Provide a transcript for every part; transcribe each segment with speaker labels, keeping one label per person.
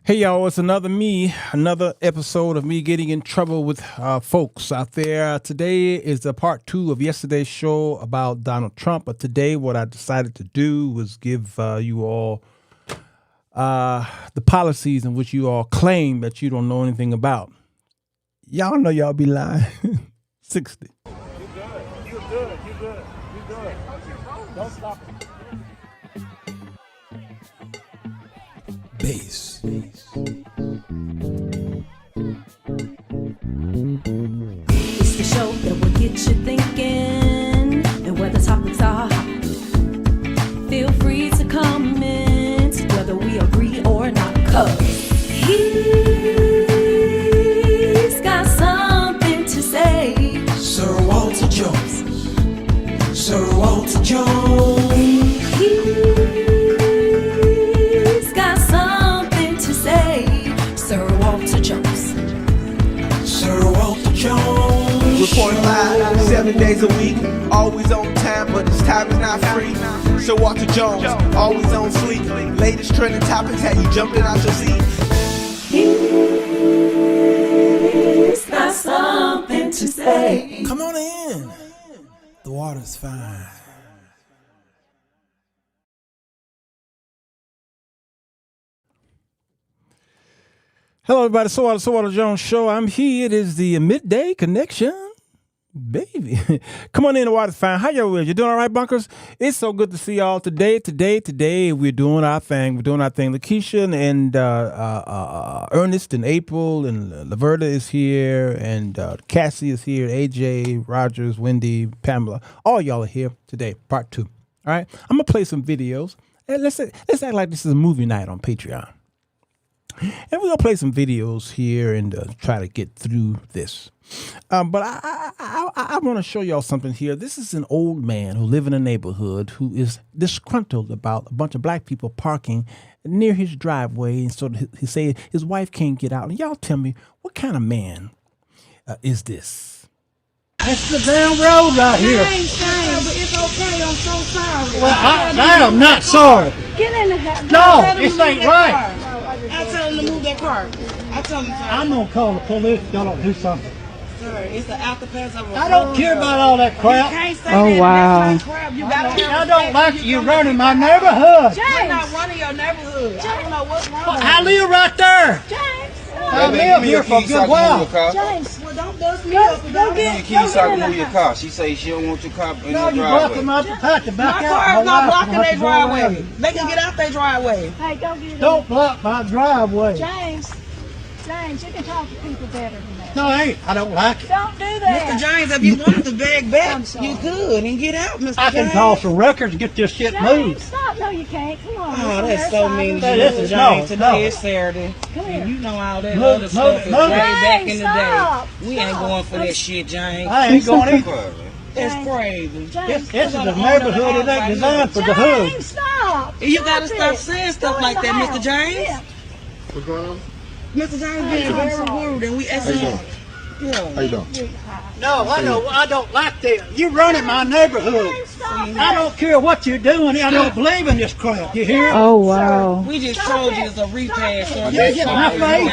Speaker 1: Hey y'all, it's another episode of me getting in trouble with folks out there. Today is the part 2 of yesterday's show about Donald Trump. But today what I decided to do was give you all the policies in which you all claim that you don't know anything about. Y'all know y'all be lying. 60. You good. Don't stop it. Bass.
Speaker 2: It's the show that will get you thinking, and where the topics are hot. Feel free to comment whether we agree or not, 'cause he's got something to say.
Speaker 3: Sirwalterj Jones. Sirwalterj Jones.
Speaker 2: He's got something to say. Sirwalterj Jones.
Speaker 3: Sirwalterj Jones.
Speaker 4: Report live, 7 days a week, always on time, but this time is not free. Sirwalterj Jones, always on fleek. Latest trending topics, had you jumping out your seat.
Speaker 2: He's got something to say.
Speaker 3: Come on in. The water's fine.
Speaker 1: Hello, everybody. Sirwalterj Jones Show. I'm here. It is the midday connection, baby. Come on in. The water's fine. How y'all? You doing all right, bunkers? It's so good to see y'all today. We're doing our thing. Lakeisha and Ernest and April and Laverta is here, and Cassie is here. AJ, Rogers, Wendy, Pamela. All y'all are here today. Part 2. All right. I'm gonna play some videos. And let's act like this is a movie night on Patreon. And we're going to play some videos here and try to get through this. But I want to show y'all something here. This is an old man who lives in a neighborhood who is disgruntled about a bunch of black people parking near his driveway. And so he say his wife can't get out. And y'all tell me, what kind of man is this?
Speaker 5: It's the damn road right here.
Speaker 6: It's okay, I'm so sorry.
Speaker 5: Well, I am not sorry.
Speaker 6: Get in the house.
Speaker 5: No, this ain't right.
Speaker 6: I tell him to move that car. I tell him, sir.
Speaker 5: I'm gonna call the police if y'all don't do something.
Speaker 6: Sir, it's the afterpass of a
Speaker 5: I don't care about all that
Speaker 6: You
Speaker 5: crap.
Speaker 6: can't say that. That's like crap. You gotta
Speaker 5: I don't like you running my neighborhood.
Speaker 6: We're not running your neighborhood. I don't know what's wrong.
Speaker 5: I live right there.
Speaker 6: James.
Speaker 5: I live here for a good while.
Speaker 6: James, well, don't bust me up. Go get
Speaker 7: Keys so I can move your car. She say she don't want your car in
Speaker 5: No,
Speaker 7: your
Speaker 5: you
Speaker 7: driveway.
Speaker 5: blocking my path to
Speaker 6: My
Speaker 5: back
Speaker 6: car
Speaker 5: out.
Speaker 6: is not blocking
Speaker 5: wife
Speaker 6: their
Speaker 5: can go around
Speaker 6: driveway.
Speaker 5: it.
Speaker 6: They can get out their driveway.
Speaker 8: Hey, go get it.
Speaker 5: Don't block my driveway.
Speaker 8: James, you can talk to people better than that.
Speaker 5: No, I ain't. I don't like it.
Speaker 8: Don't do
Speaker 6: Mr.
Speaker 8: that.
Speaker 6: James, if you wanted to bag back,
Speaker 8: I'm sorry.
Speaker 6: you could and get out, Mr.
Speaker 5: I can
Speaker 6: James.
Speaker 5: call some records and get this shit
Speaker 8: James,
Speaker 5: moved.
Speaker 8: stop. No, you can't. Come on.
Speaker 6: Oh, that's so mean,
Speaker 5: That
Speaker 6: Mr.
Speaker 5: is-
Speaker 6: James.
Speaker 5: no,
Speaker 6: Today
Speaker 5: no.
Speaker 6: is Saturday,
Speaker 8: Come
Speaker 6: and
Speaker 8: here.
Speaker 6: you know all that
Speaker 5: Move,
Speaker 6: other stuff is
Speaker 5: move.
Speaker 6: way back in the
Speaker 8: Stop.
Speaker 6: day. We ain't going for that shit, James.
Speaker 5: I ain't going in.
Speaker 6: It's crazy.
Speaker 8: James,
Speaker 5: This is a neighborhood. It ain't designed for the hood.
Speaker 8: James, stop.
Speaker 6: You gotta
Speaker 8: Stop
Speaker 6: stop
Speaker 8: it.
Speaker 6: saying stuff
Speaker 8: Go in
Speaker 6: like
Speaker 8: the
Speaker 6: that, Mr.
Speaker 8: house.
Speaker 6: James.
Speaker 8: Yeah.
Speaker 4: What's going on?
Speaker 6: Mr. James being very rude, and we asking him. Yeah.
Speaker 4: How you doing?
Speaker 5: No, I don't like that. You running my neighborhood. I don't care what you're doing. I don't believe in this crap. You hear?
Speaker 9: Oh, wow.
Speaker 6: We just told you it's a repass. So
Speaker 5: You get my face.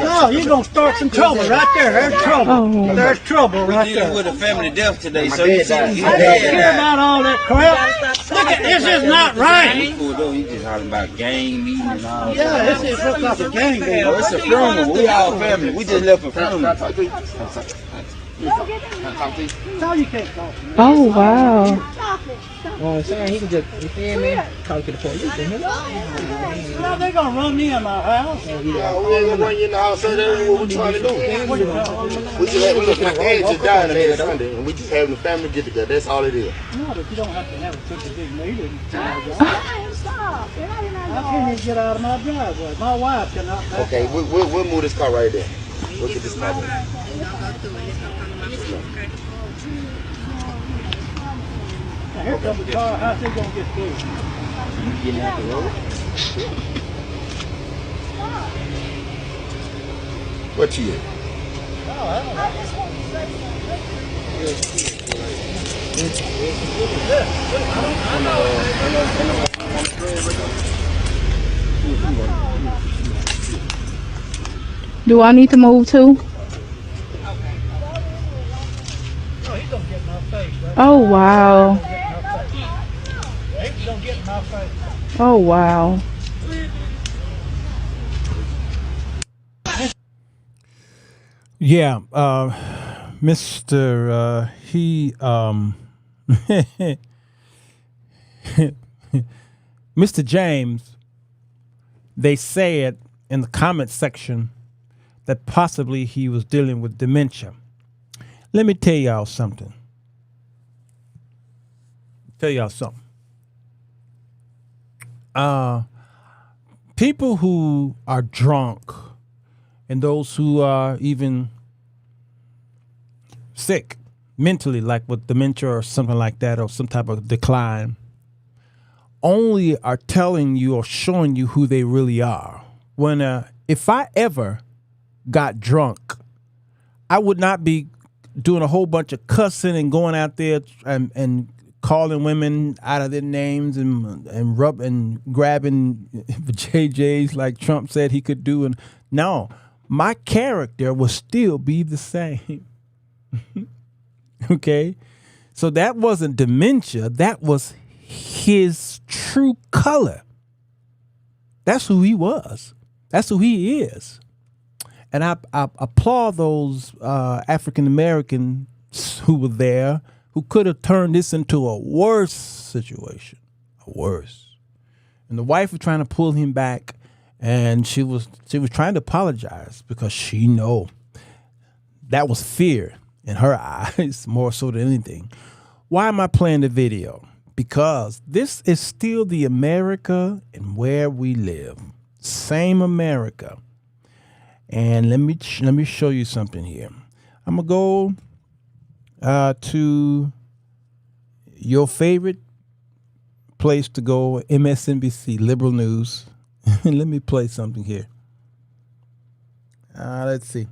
Speaker 5: No, you're going to start some trouble right there. There's trouble.
Speaker 9: Oh.
Speaker 5: There's trouble right
Speaker 7: Dealing
Speaker 5: there.
Speaker 7: with a family death today, so you see
Speaker 5: I don't care about all that crap. Look at this. Is not right.
Speaker 7: You just talking about gang meeting and all that.
Speaker 5: Yeah, this is looks like a gang
Speaker 7: Oh,
Speaker 5: deal.
Speaker 7: it's a funeral. We all family. We just left a funeral.
Speaker 5: No, you can't talk to me.
Speaker 9: Oh, wow.
Speaker 8: Well,
Speaker 6: saying he can just, you feel me? Talk to the police.
Speaker 5: Well, they're going to run me in my house.
Speaker 4: We ain't gonna run you in the house, so that's what we're trying to do.
Speaker 5: What you talking
Speaker 4: We just had, look, my dad just died last Sunday, and we just having a family get together. That's all it is.
Speaker 5: No, but you don't have to have such a big meeting.
Speaker 8: James, stop. You're not in our
Speaker 5: How can you get out of my driveway? My wife cannot.
Speaker 4: Okay, we'll move this car right there. We'll get this car there.
Speaker 5: Now, here comes the car. How's he going to get through?
Speaker 7: Getting out the road.
Speaker 4: What you at?
Speaker 6: Do I need to move too?
Speaker 5: Oh, he's gonna get in my face, right?
Speaker 6: Oh, wow.
Speaker 5: He's gonna get in my face.
Speaker 6: Oh, wow.
Speaker 1: Yeah, Mr. Mr. James, they said in the comment section that possibly he was dealing with dementia. Let me tell y'all something. People who are drunk and those who are even sick mentally, like with dementia or something like that, or some type of decline, only are telling you or showing you who they really are. When if I ever got drunk, I would not be doing a whole bunch of cussing and going out there and calling women out of their names and grabbing JJs like Trump said he could do. And no, my character will still be the same. Okay? So that wasn't dementia. That was his true color. That's who he was. That's who he is. And I applaud those African Americans who were there, who could have turned this into a worse situation, And the wife was trying to pull him back, and she was trying to apologize because she know that was fear in her eyes more so than anything. Why am I playing the video? Because this is still the America and where we live. Same America. And let me show you something here. I'm gonna go to your favorite place to go, MSNBC, Liberal News. Let me play something here. Let's see.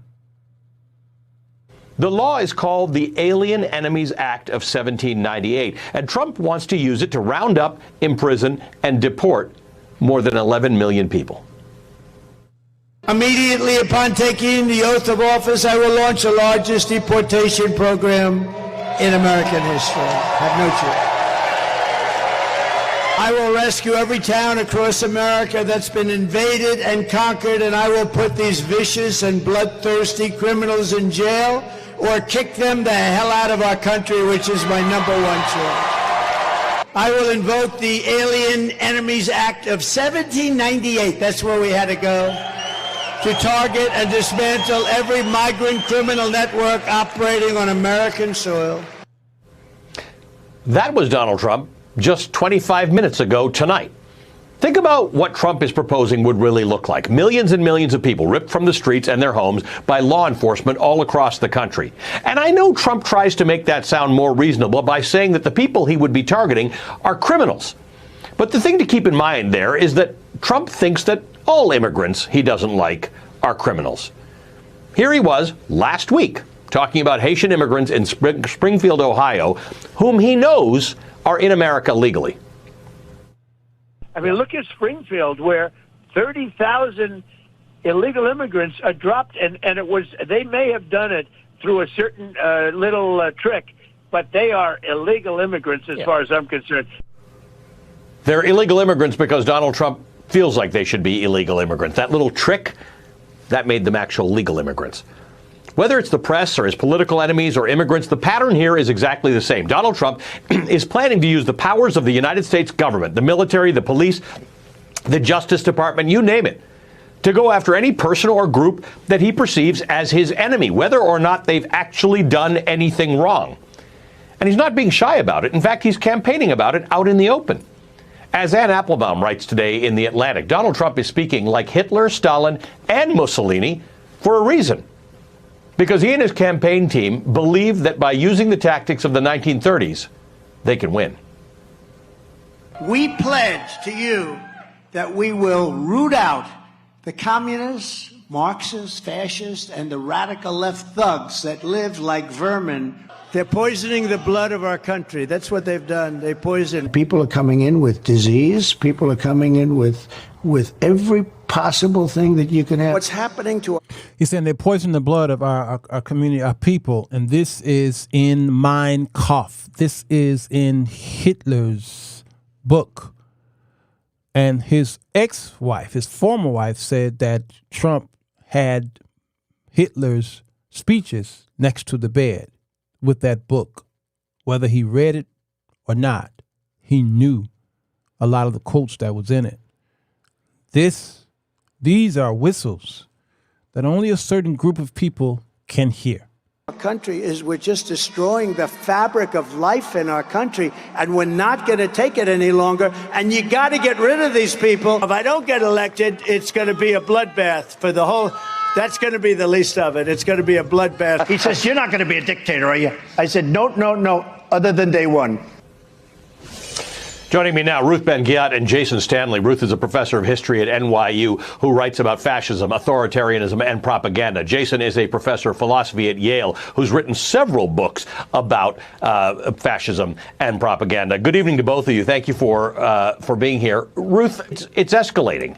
Speaker 9: The law is called the Alien Enemies Act of 1798, and Trump wants to use it to round up, imprison, and deport more than 11 million people.
Speaker 10: Immediately upon taking the oath of office, I will launch the largest deportation program in American history. Have no choice. I will rescue every town across America that's been invaded and conquered, and I will put these vicious and bloodthirsty criminals in jail or kick them the hell out of our country, which is my number one choice. I will invoke the Alien Enemies Act of 1798. That's where we had to go, to target and dismantle every migrant criminal network operating on American soil.
Speaker 9: That was Donald Trump just 25 minutes ago tonight. Think about what Trump is proposing would really look like. Millions and millions of people ripped from the streets and their homes by law enforcement all across the country. And I know Trump tries to make that sound more reasonable by saying that the people he would be targeting are criminals. But the thing to keep in mind there is that Trump thinks that all immigrants he doesn't like are criminals. Here he was last week talking about Haitian immigrants in Springfield, Ohio, whom he knows are in America legally.
Speaker 11: I mean, look at Springfield, where 30,000 illegal immigrants are dropped, and they may have done it through a certain little trick, but they are illegal immigrants as far as I'm concerned.
Speaker 9: They're illegal immigrants because Donald Trump feels like they should be illegal immigrants. That little trick, that made them actual legal immigrants. Whether it's the press or his political enemies or immigrants, the pattern here is exactly the same. Donald Trump is planning to use the powers of the United States government, the military, the police, the Justice Department, you name it, to go after any person or group that he perceives as his enemy, whether or not they've actually done anything wrong. And he's not being shy about it. In fact, he's campaigning about it out in the open. As Ann Applebaum writes today in The Atlantic, Donald Trump is speaking like Hitler, Stalin, and Mussolini for a reason. Because he and his campaign team believe that by using the tactics of the 1930s, they can win.
Speaker 10: We pledge to you that we will root out the communists, Marxists, fascists, and the radical left thugs that live like vermin. They're poisoning the blood of our country. That's what they've done. They poison. People are coming in with disease. People are coming in with every possible thing that you can have. What's happening to...
Speaker 1: He's saying they poison the blood of our community, our people. And this is in Mein Kampf. This is in Hitler's book. And his ex-wife, his former wife, said that Trump had Hitler's speeches next to the bed with that book. Whether he read it or not, he knew a lot of the quotes that was in it. These are whistles that only a certain group of people can hear.
Speaker 10: Our country is, we're just destroying the fabric of life in our country, and we're not going to take it any longer. And you got to get rid of these people. If I don't get elected, it's going to be a bloodbath for the whole. That's going to be the least of it. It's going to be a bloodbath. He says, "You're not going to be a dictator, are you?" I said, "No, no, no. Other than day one."
Speaker 9: Joining me now, Ruth Ben-Ghiat and Jason Stanley. Ruth is a professor of history at NYU who writes about fascism, authoritarianism, and propaganda. Jason is a professor of philosophy at Yale who's written several books about fascism and propaganda. Good evening to both of you. Thank you for being here. Ruth, it's escalating.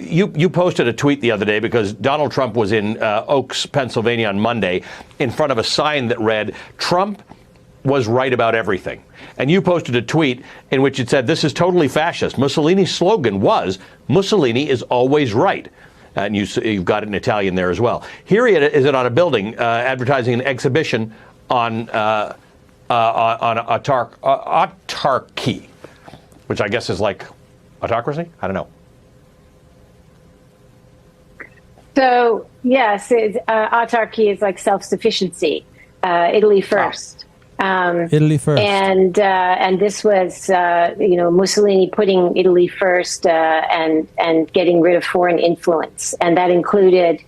Speaker 9: You posted a tweet the other day because Donald Trump was in Oaks, Pennsylvania on Monday in front of a sign that read, "Trump was right about everything." And you posted a tweet in which it said, "This is totally fascist." Mussolini's slogan was, "Mussolini is always right." And you've got it in Italian there as well. Here is it on a building advertising an exhibition on autarky, which I guess is like autocracy? I don't know.
Speaker 12: So, yes, autarky is like self-sufficiency. Italy first.
Speaker 1: Italy first.
Speaker 12: And this was, Mussolini putting Italy first and getting rid of foreign influence. And that included,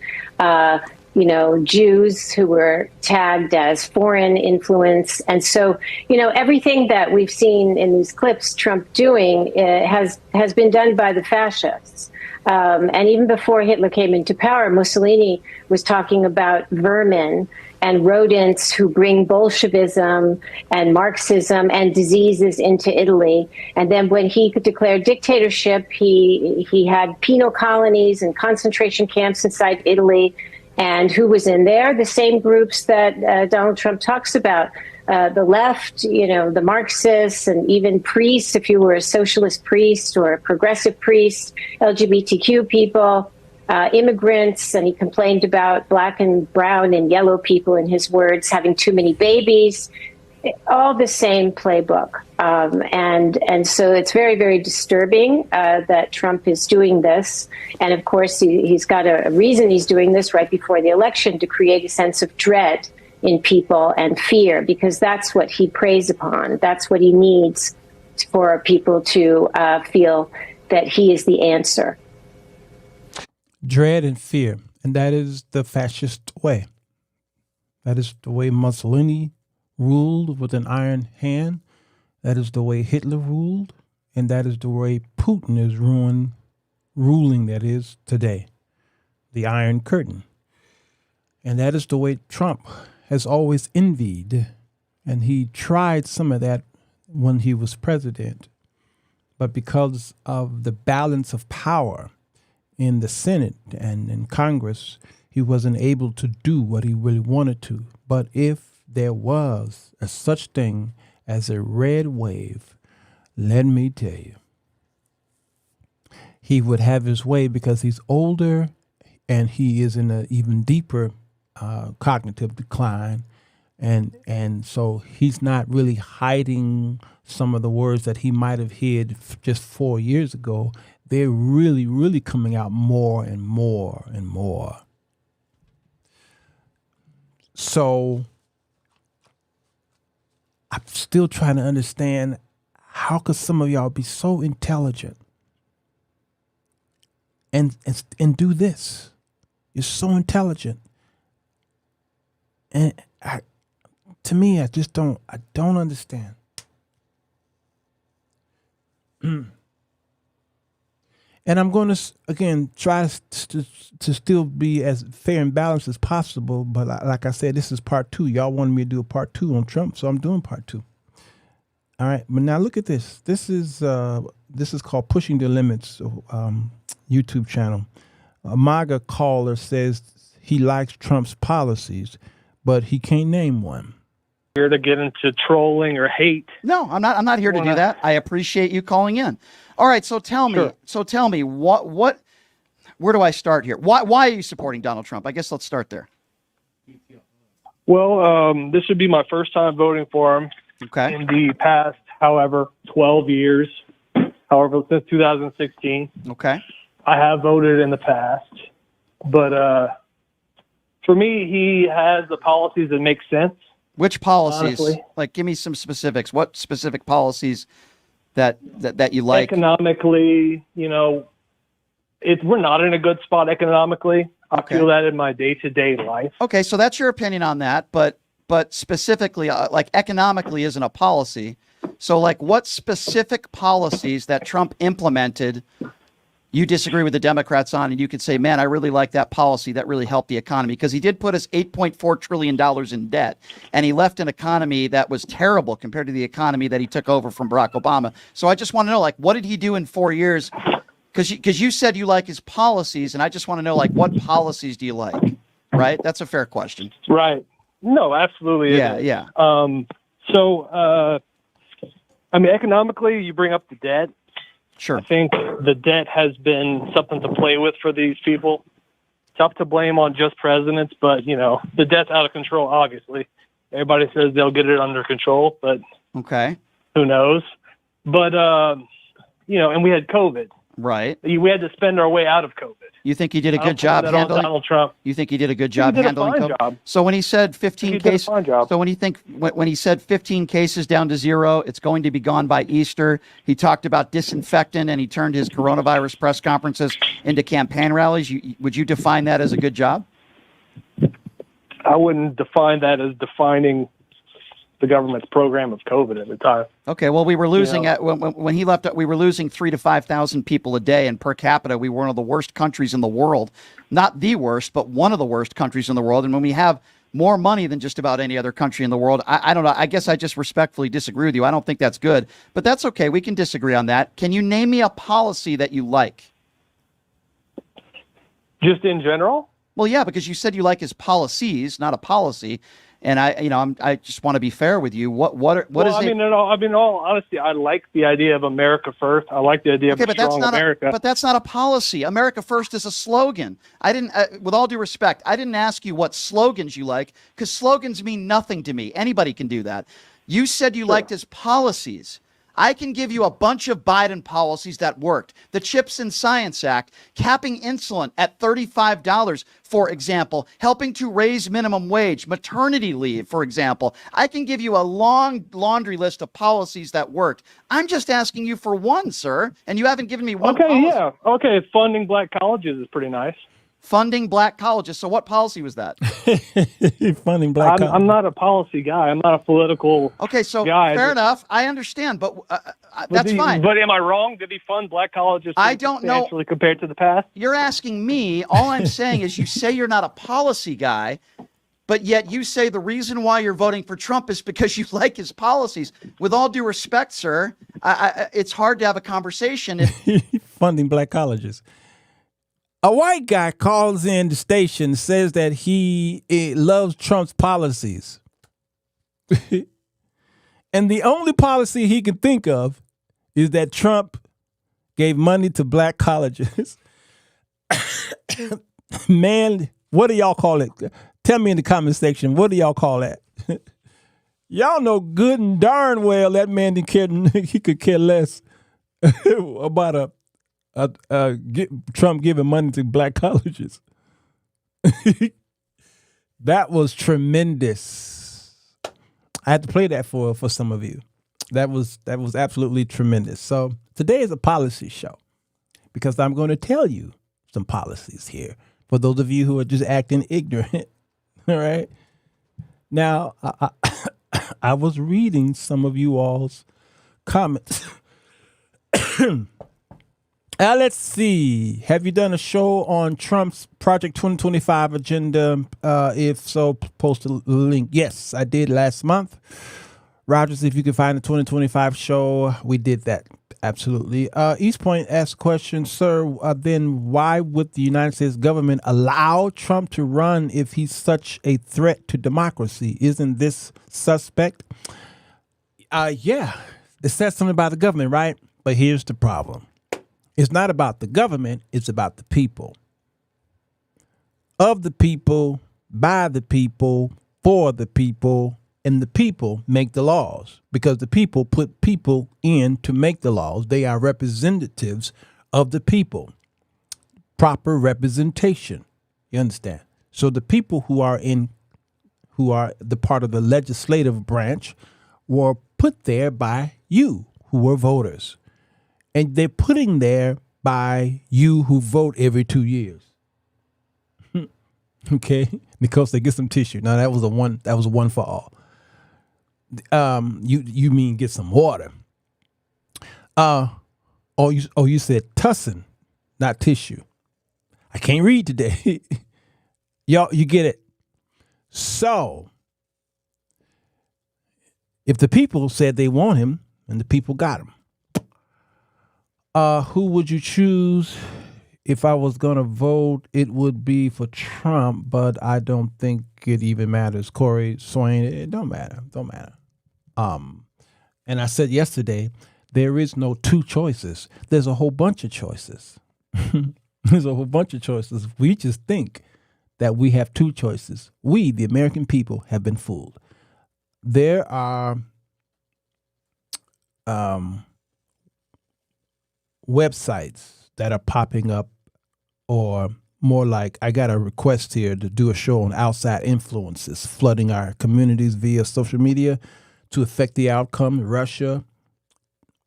Speaker 12: Jews who were tagged as foreign influence. And so, everything that we've seen in these clips Trump doing has been done by the fascists. And even before Hitler came into power, Mussolini was talking about vermin and rodents who bring Bolshevism and Marxism and diseases into Italy. And then when he declared dictatorship, he had penal colonies and concentration camps inside Italy. And who was in there? The same groups that Donald Trump talks about. The left, the Marxists, and even priests, if you were a socialist priest or a progressive priest, LGBTQ people, immigrants, and he complained about black and brown and yellow people, in his words, having too many babies. All the same playbook. And so it's very, very disturbing that Trump is doing this. And of course, he's got a reason he's doing this right before the election, to create a sense of dread in people and fear, because that's what he preys upon. That's what he needs for people to feel that he is the answer.
Speaker 1: Dread and fear. And that is the fascist way. That is the way Mussolini ruled with an iron hand. That is the way Hitler ruled. And that is the way Putin is ruling, that is, today. The Iron Curtain. And that is the way Trump has always envied. And he tried some of that when he was president. But because of the balance of power in the Senate and in Congress, he wasn't able to do what he really wanted to. But if there was a such thing as a red wave, let me tell you, he would have his way, because he's older and he is in an even deeper cognitive decline. And so he's not really hiding some of the words that he might have hid just 4 years ago. They're really, really coming out more and more and more. So I'm still trying to understand, how could some of y'all be so intelligent and do this? You're so intelligent. And to me, I don't understand. And I'm going to, again, try to still be as fair and balanced as possible. But like I said, this is part 2. Y'all wanted me to do a part 2 on Trump, so I'm doing part 2. All right, but now look at this. This is called Pushing the Limits YouTube channel. A MAGA caller says he likes Trump's policies, but he can't name one.
Speaker 13: Here to get into trolling or hate.
Speaker 14: No, I'm not here to do that. I appreciate you calling in. All right, so tell me what where do I start here? Why are you supporting Donald Trump? I guess let's start there.
Speaker 13: Well, this would be my first time voting for him.
Speaker 14: Okay.
Speaker 13: In the past, however, 12 years, since 2016.
Speaker 14: Okay.
Speaker 13: I have voted in the past, but for me, he has the policies that make sense.
Speaker 14: Which policies?
Speaker 13: Honestly.
Speaker 14: Like, give me some specifics. What specific policies that you like?
Speaker 13: Economically, we're not in a good spot economically. I feel that in my day-to-day life.
Speaker 14: Okay, so that's your opinion on that, but specifically, like economically isn't a policy. So, like, what specific policies that Trump implemented you disagree with the Democrats on, and you could say, man, I really like that policy. That really helped the economy, because he did put us $8.4 trillion in debt, and he left an economy that was terrible compared to the economy that he took over from Barack Obama. So I just want to know, like, what did he do in 4 years? Because you said you like his policies, and I just want to know, like, what policies do you like? Right? That's a fair question.
Speaker 13: Right. No, absolutely.
Speaker 14: Yeah.
Speaker 13: Economically, you bring up the debt.
Speaker 14: Sure.
Speaker 13: I think the debt has been something to play with for these people. Tough to blame on just presidents, but, the debt's out of control, obviously. Everybody says they'll get it under control, but who knows? But, and we had COVID.
Speaker 14: Right.
Speaker 13: We had to spend our way out of COVID.
Speaker 14: You think he did a good job handling
Speaker 13: Donald Trump?
Speaker 14: You think he did a good job handling COVID?
Speaker 13: Job.
Speaker 14: So when he said 15 cases, when he said 15 cases down to 0, it's going to be gone by Easter. He talked about disinfectant, and he turned his coronavirus press conferences into campaign rallies. Would you define that as a good job?
Speaker 13: I wouldn't define that as defining the government's program of COVID at the time.
Speaker 14: Okay, well, we were losing when he left. We were losing 3,000 to 5,000 people a day, and per capita, we were one of the worst countries in the world. Not the worst, but one of the worst countries in the world. And when we have more money than just about any other country in the world, I don't know. I guess I just respectfully disagree with you. I don't think that's good, but that's okay. We can disagree on that. Can you name me a policy that you like?
Speaker 13: Just in general?
Speaker 14: Well, yeah, because you said you like his policies, not a policy. And I just want to be fair with you. What is it?
Speaker 13: In all honesty, I like the idea of America first. I like the idea of a strong America.
Speaker 14: But that's not a policy. America first is a slogan. I didn't, with all due respect, I didn't ask you what slogans you like, because slogans mean nothing to me. Anybody can do that. You said you liked his policies. I can give you a bunch of Biden policies that worked. The CHIPS and Science Act, capping insulin at $35, for example, helping to raise minimum wage, maternity leave, for example. I can give you a long laundry list of policies that worked. I'm just asking you for one, sir, and you haven't given me one policy.
Speaker 13: Yeah. Okay, funding black colleges is pretty nice.
Speaker 14: Funding black colleges. So what policy was that?
Speaker 1: Funding black colleges.
Speaker 13: I'm not a policy guy. I'm not a political guy.
Speaker 14: Fair enough. I understand, but that's fine.
Speaker 13: But am I wrong? Did he fund black colleges
Speaker 14: I don't know.
Speaker 13: Compared to the past?
Speaker 14: You're asking me. All I'm saying is you say you're not a policy guy, but yet you say the reason why you're voting for Trump is because you like his policies. With all due respect, sir, it's hard to have a conversation if
Speaker 1: funding black colleges. A white guy calls in the station, says that he loves Trump's policies. And the only policy he can think of is that Trump gave money to black colleges. Man, what do y'all call it? Tell me in the comment section, what do y'all call that? Y'all know good and darn well that man he could care less about Trump giving money to black colleges. That was tremendous. I had to play that for some of you. That was absolutely tremendous. So today is a policy show because I'm going to tell you some policies here for those of you who are just acting ignorant. All right. Now, I was reading some of you all's comments. Let's see. Have you done a show on Trump's Project 2025 agenda? If so, post a link. Yes, I did last month. Rogers, if you can find the 2025 show, we did that. Absolutely. East Point asked a question, sir, then why would the United States government allow Trump to run if he's such a threat to democracy? Isn't this suspect? Yeah, it says something about the government, right? But here's the problem. It's not about the government, it's about the people. Of the people, by the people, for the people, and the people make the laws because the people put people in to make the laws. They are representatives of the people. Proper representation. You understand? So the people who are the part of the legislative branch were put there by you who were voters. And they're putting there by you who vote every 2 years. Okay? Because they get some tissue. Now that was a one for all. You mean get some water. You said tussin, not tissue. I can't read today. Y'all, you get it. So if the people said they want him and the people got him, who would you choose? If I was going to vote, it would be for Trump, but I don't think it even matters. Corey Swain, it don't matter. Don't matter. And I said yesterday, there is no two choices. There's a whole bunch of choices. There's a whole bunch of choices. We just think that we have two choices. We, the American people, have been fooled. There are websites that are popping up, or more like, I got a request here to do a show on outside influences flooding our communities via social media to affect the outcome. Russia,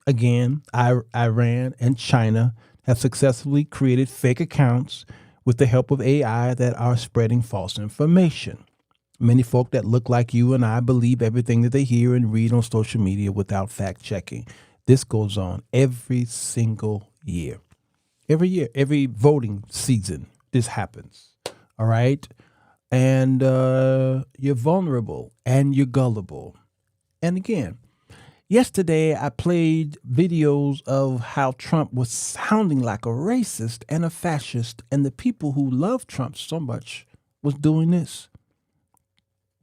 Speaker 1: again, Iran, and China have successfully created fake accounts with the help of AI that are spreading false information. Many folk that look like you and I believe everything that they hear and read on social media without fact checking. This goes on every single year. Every year, every voting season, this happens. All right? And you're vulnerable and you're gullible. And again, yesterday I played videos of how Trump was sounding like a racist and a fascist, and the people who love Trump so much was doing this.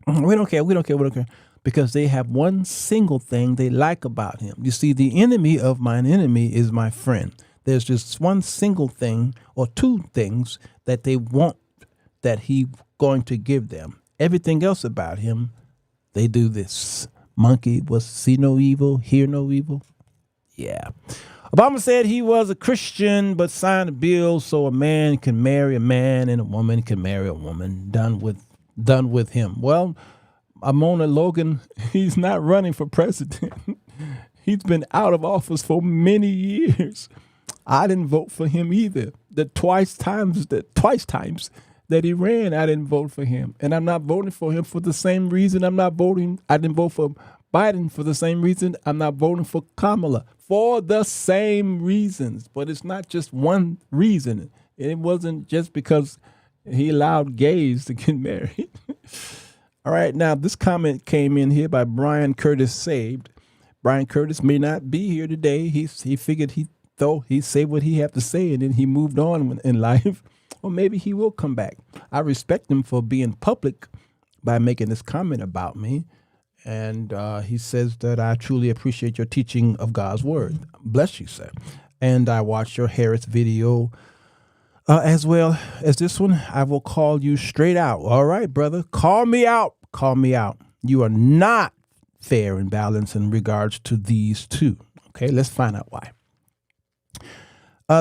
Speaker 1: We don't care. Because they have one single thing they like about him. You see, the enemy of mine enemy is my friend. There's just one single thing or two things that they want that he's going to give them. Everything else about him, they do this. Monkey was see no evil, hear no evil. Yeah. Obama said he was a Christian, but signed a bill so a man can marry a man and a woman can marry a woman. Done with him. Well, Amona Logan, he's not running for president. He's been out of office for many years. I didn't vote for him either. The twice times that he ran, I didn't vote for him. And I'm not voting for him for the same reason I didn't vote for Biden for the same reason I'm not voting for Kamala. For the same reasons. But it's not just one reason. It wasn't just because he allowed gays to get married. All right, now this comment came in here by Brian Curtis Saved. Brian Curtis may not be here today. He figured he'd say what he had to say, and then he moved on in life. Or maybe he will come back. I respect him for being public by making this comment about me. And he says that I truly appreciate your teaching of God's word. Bless you, sir. And I watched your Harris video as well as this one. I will call you straight out. All right, brother. Call me out. Call me out. You are not fair and balanced in regards to these two. Okay, let's find out why.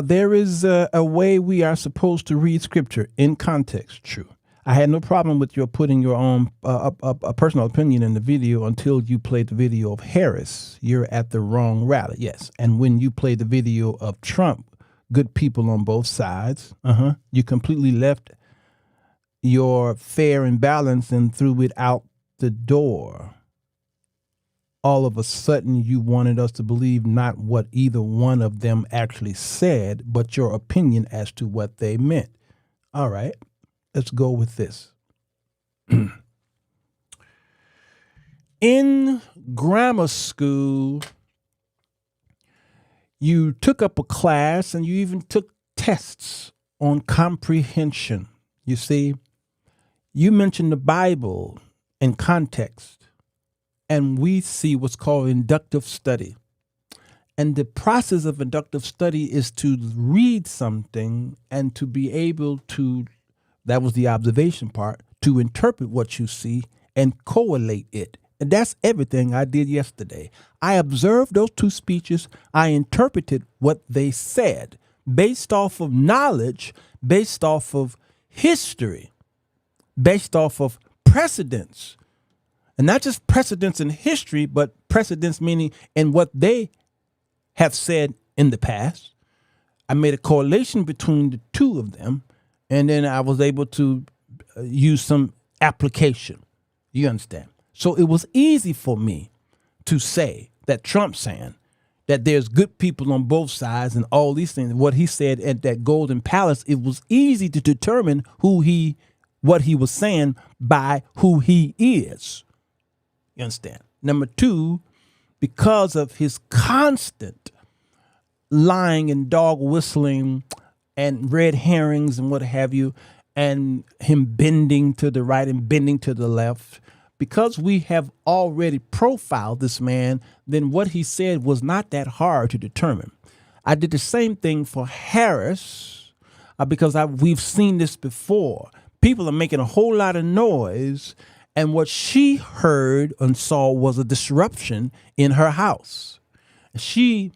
Speaker 1: There is a way we are supposed to read scripture in context. True. I had no problem with your putting your own a personal opinion in the video until you played the video of Harris. You're at the wrong rally. Yes. And when you played the video of Trump, good people on both sides, you completely left your fair and balanced and threw it out the door. all of a sudden you wanted us to believe not what either one of them actually said, but your opinion as to what they meant. All right, let's go with this. In grammar school, you took up a class and you even took tests on comprehension. You see, you mentioned the Bible in context. And we see what's called inductive study. And the process of inductive study is to read something and to be able to, that was the observation part, to interpret what you see and correlate it. And that's everything I did yesterday. I observed those two speeches. I interpreted what they said based off of knowledge, based off of history, based off of precedents. And not just precedents in history, but precedents meaning in what they have said in the past. I made a correlation between the two of them, and then I was able to use some application. You understand? So it was easy for me to say that Trump saying that there's good people on both sides and all these things. What he said at that Golden Palace, it was easy to determine what he was saying by who he is. You understand? Number two, because of his constant lying and dog whistling and red herrings and what have you, and him bending to the right and bending to the left, because we have already profiled this man, then what he said was not that hard to determine. I did the same thing for Harris because we've seen this before. People are making a whole lot of noise, and what she heard and saw was a disruption in her house. She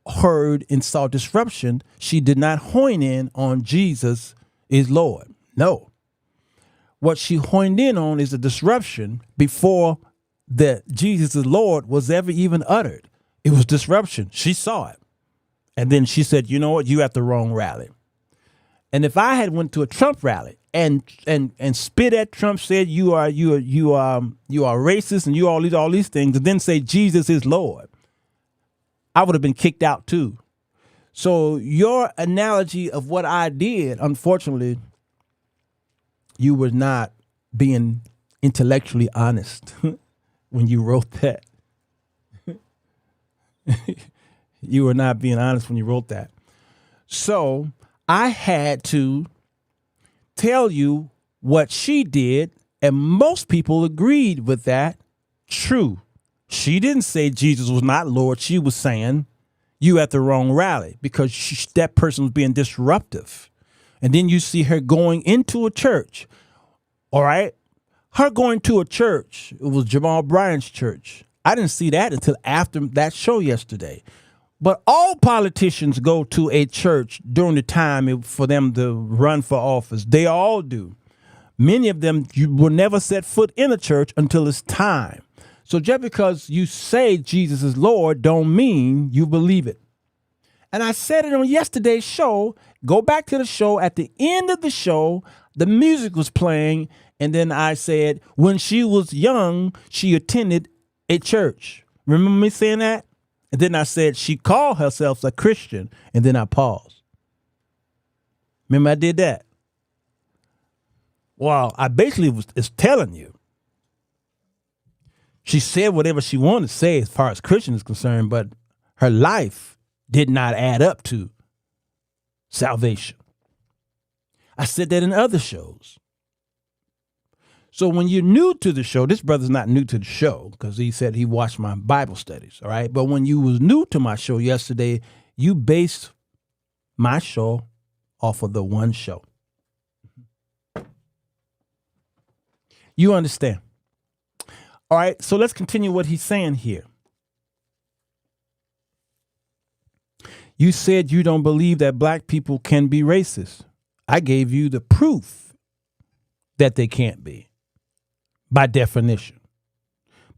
Speaker 1: heard and saw disruption. She did not hone in on Jesus is Lord. No. What she honed in on is a disruption before the Jesus is Lord was ever even uttered. It was disruption. She saw it. And then she said, you know what? You at the wrong rally. And if I had went to a Trump rally and spit at Trump, said you are racist and you all these things, and then say Jesus is Lord, I would have been kicked out too. So your analogy of what I did, unfortunately, you were not being intellectually honest when you wrote that. You were not being honest when you wrote that. So I had to tell you what she did, and most people agreed with that. True. She didn't say Jesus was not Lord. She was saying you at the wrong rally because that person was being disruptive. And then you see her going into a church. All right. Her going to a church. It was Jamal Bryant's church. I didn't see that until after that show yesterday. But all politicians go to a church during the time for them to run for office. They all do. Many of them, you will never set foot in a church until it's time. So just because you say Jesus is Lord don't mean you believe it. And I said it on yesterday's show. Go back to the show. At the end of the show, the music was playing. And then I said, when she was young, she attended a church. Remember me saying that? And then I said, she called herself a Christian. And then I paused. Remember I did that? Well, I basically was telling you. She said whatever she wanted to say as far as Christian is concerned, but her life did not add up to salvation. I said that in other shows. So when you're new to the show, this brother's not new to the show because he said he watched my Bible studies, all right? But when you was new to my show yesterday, you based my show off of the one show. You understand? All right, so let's continue what he's saying here. You said you don't believe that black people can be racist. I gave you the proof that they can't be, by definition.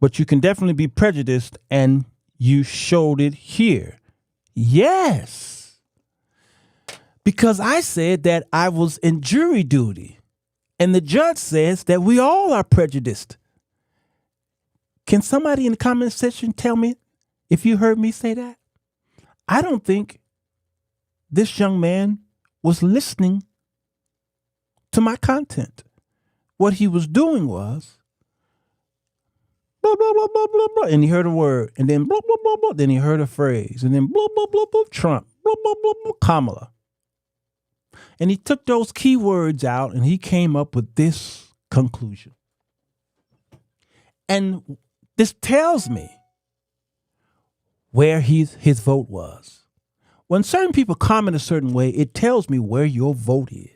Speaker 1: But you can definitely be prejudiced, and you showed it here. Yes. Because I said that I was in jury duty, and the judge says that we all are prejudiced. Can somebody in the comment section tell me if you heard me say that? I don't think this young man was listening to my content. What he was doing was blah, blah, blah, blah, blah, blah, and he heard a word, and then blah, blah, blah, blah, then he heard a phrase, and then blah, blah, blah, blah, Trump, blah, blah, blah, blah, Kamala. And he took those keywords out, and he came up with this conclusion. And this tells me where his vote was. When certain people comment a certain way, it tells me where your vote is.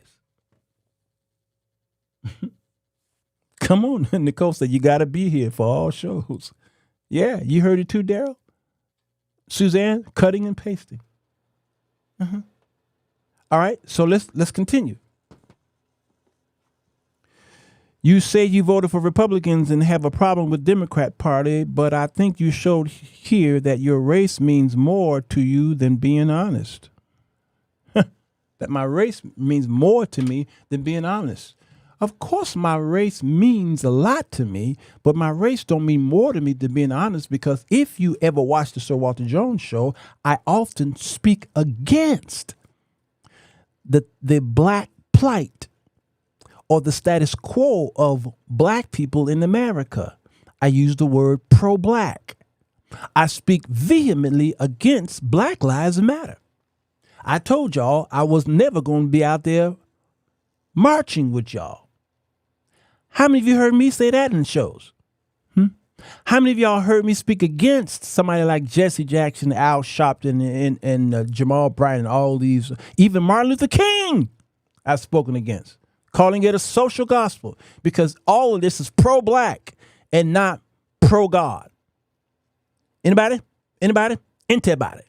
Speaker 1: Come on, Nicole said you got to be here for all shows. Yeah, you heard it too, Daryl? Suzanne, cutting and pasting. All right, so let's continue. You say you voted for Republicans and have a problem with Democrat Party, but I think you showed here that your race means more to you than being honest. That my race means more to me than being honest. Of course, my race means a lot to me, but my race don't mean more to me than being honest, because if you ever watch the Sirwalterj Jones show, I often speak against the black plight or the status quo of black people in America. I use the word pro-black. I speak vehemently against Black Lives Matter. I told y'all I was never going to be out there marching with y'all. How many of you heard me say that in shows? How many of y'all heard me speak against somebody like Jesse Jackson, Al Sharpton, and Jamal Bryant, and all these, even Martin Luther King I've spoken against, calling it a social gospel, because all of this is pro-black and not pro-God. Anybody? Antibody.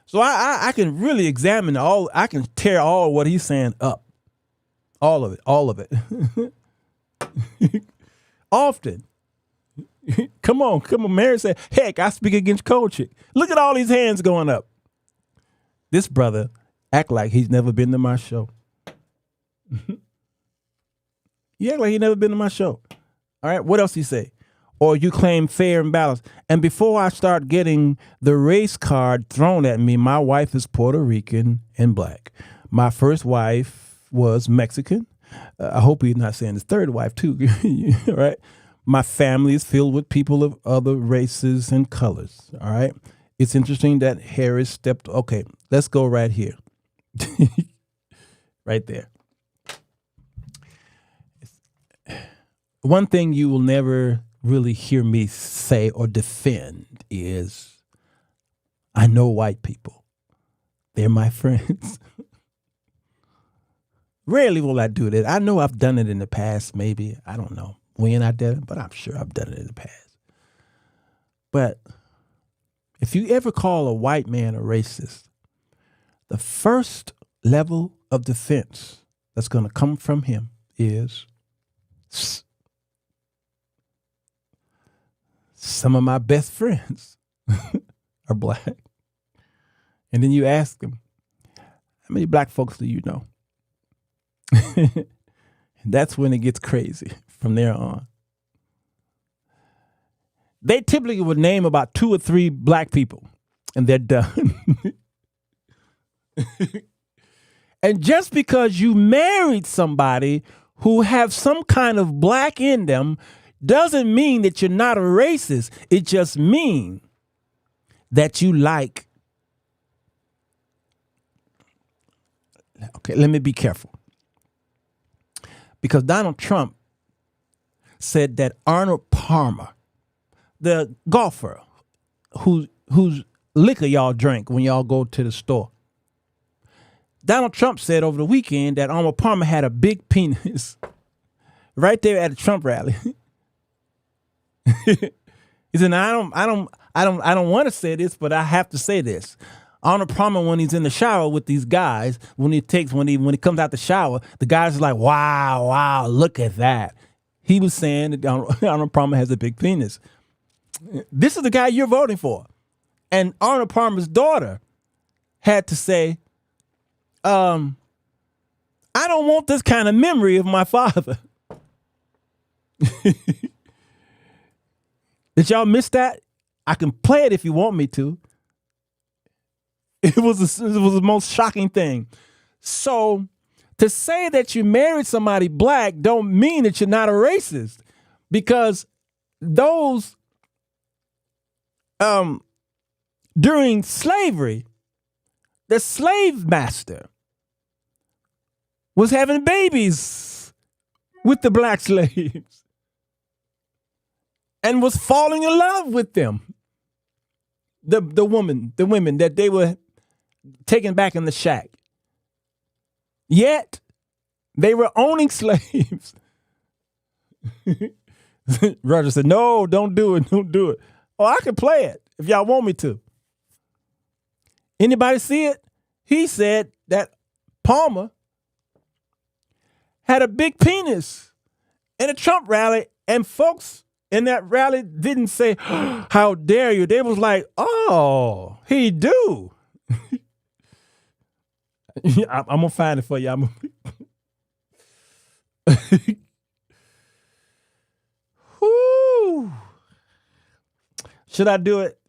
Speaker 1: So I can really examine I can tear all what he's saying up. All of it. Often. Come on. Mary said, heck, I speak against culture. Look at all these hands going up. This brother act like he's never been to my show. He act like he never been to my show. All right, what else he say? Or you claim fair and balanced. And before I start getting the race card thrown at me, my wife is Puerto Rican and black. My first wife was Mexican. I hope he's not saying his third wife too. All right. My family is filled with people of other races and colors. All right. It's interesting that Harris stepped. Okay, let's go right here. Right there. One thing you will never really hear me say or defend is, I know white people. They're my friends. Rarely will I do that. I know I've done it in the past, maybe. I don't know when I did it, but I'm sure I've done it in the past. But if you ever call a white man a racist, the first level of defense that's going to come from him is, some of my best friends are black. And then you ask them, how many black folks do you know? And that's when it gets crazy from there on. They typically would name about 2 or 3 black people, and they're done. And just because you married somebody who have some kind of black in them doesn't mean that you're not a racist. It just means that you like. Okay, let me be careful. Because Donald Trump said that Arnold Palmer, the golfer whose liquor y'all drink when y'all go to the store, Donald Trump said over the weekend that Arnold Palmer had a big penis right there at a Trump rally. He said, I don't want to say this, but I have to say this. Arnold Palmer, when he's in the shower with these guys, when he comes out the shower, the guys are like, wow, look at that. He was saying that Arnold Palmer has a big penis. This is the guy you're voting for. And Arnold Palmer's daughter had to say, I don't want this kind of memory of my father. Did y'all miss that? I can play it if you want me to. It was the most shocking thing. So to say that you married somebody black don't mean that you're not a racist, because those during slavery, the slave master was having babies with the black slaves and was falling in love with them. The women that they were taking back in the shack. Yet they were owning slaves. Roger said, "No, don't do it. Don't do it." Oh, I can play it if y'all want me to. Anybody see it? He said that Palmer had a big penis in a Trump rally, and folks in that rally didn't say, "How dare you?" They was like, "Oh, he do." I'm gonna find it for you. Whoo. Should I do it?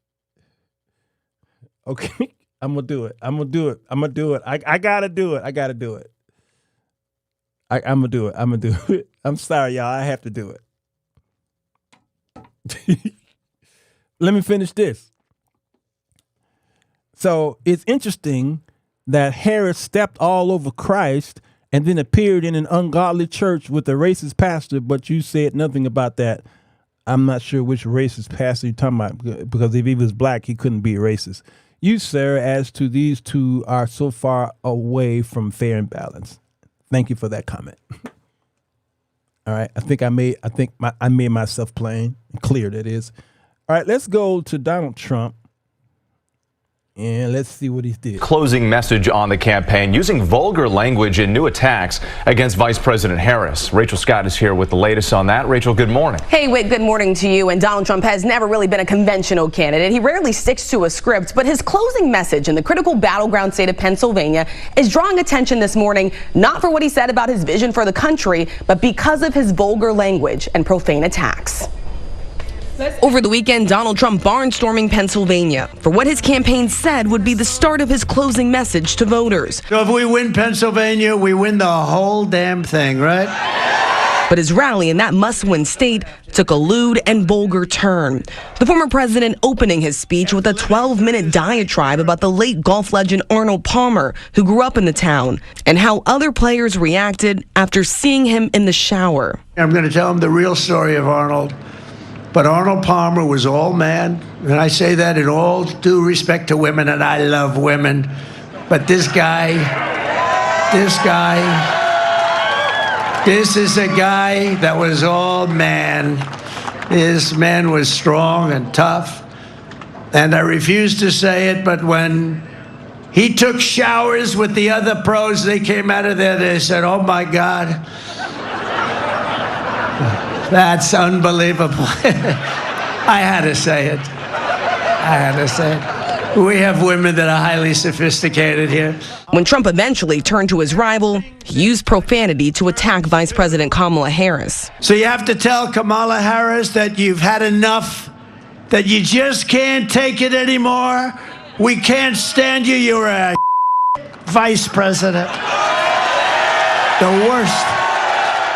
Speaker 1: Okay, I'm gonna do it. I gotta do it. I'm gonna do it. I'm gonna do it. I'm sorry, y'all. I have to do it. Let me finish this. So it's interesting that Harris stepped all over Christ and then appeared in an ungodly church with a racist pastor, but you said nothing about that. I'm not sure which racist pastor you're talking about, because if he was black, he couldn't be a racist. You, sir, as to these two are so far away from fair and balance. Thank you for that comment. All right, I made myself plain and clear, that is. All right, let's go to Donald Trump. And let's see what he did.
Speaker 15: Closing message on the campaign using vulgar language in new attacks against Vice President Harris. Rachel Scott is here with the latest on that. Rachel, good morning.
Speaker 16: Hey, Whit, good morning to you. And Donald Trump has never really been a conventional candidate. He rarely sticks to a script, but his closing message in the critical battleground state of Pennsylvania is drawing attention this morning, not for what he said about his vision for the country, but because of his vulgar language and profane attacks. Over the weekend, Donald Trump barnstorming Pennsylvania for what his campaign said would be the start of his closing message to voters.
Speaker 10: So if we win Pennsylvania, we win the whole damn thing, right?
Speaker 16: But his rally in that must-win state took a lewd and vulgar turn. The former president opening his speech with a 12-minute diatribe about the late golf legend Arnold Palmer, who grew up in the town, and how other players reacted after seeing him in the shower.
Speaker 10: I'm going to tell him the real story of Arnold. But Arnold Palmer was all man, and I say that in all due respect to women, and I love women. But this is a guy that was all man. This man was strong and tough, and I refuse to say it, but when he took showers with the other pros, they came out of there, they said, "Oh my God. That's unbelievable." I had to say it. We have women that are highly sophisticated here.
Speaker 16: When Trump eventually turned to his rival, he used profanity to attack Vice President Kamala Harris.
Speaker 10: So you have to tell Kamala Harris that you've had enough, that you just can't take it anymore. We can't stand you. You're a vice president. The worst.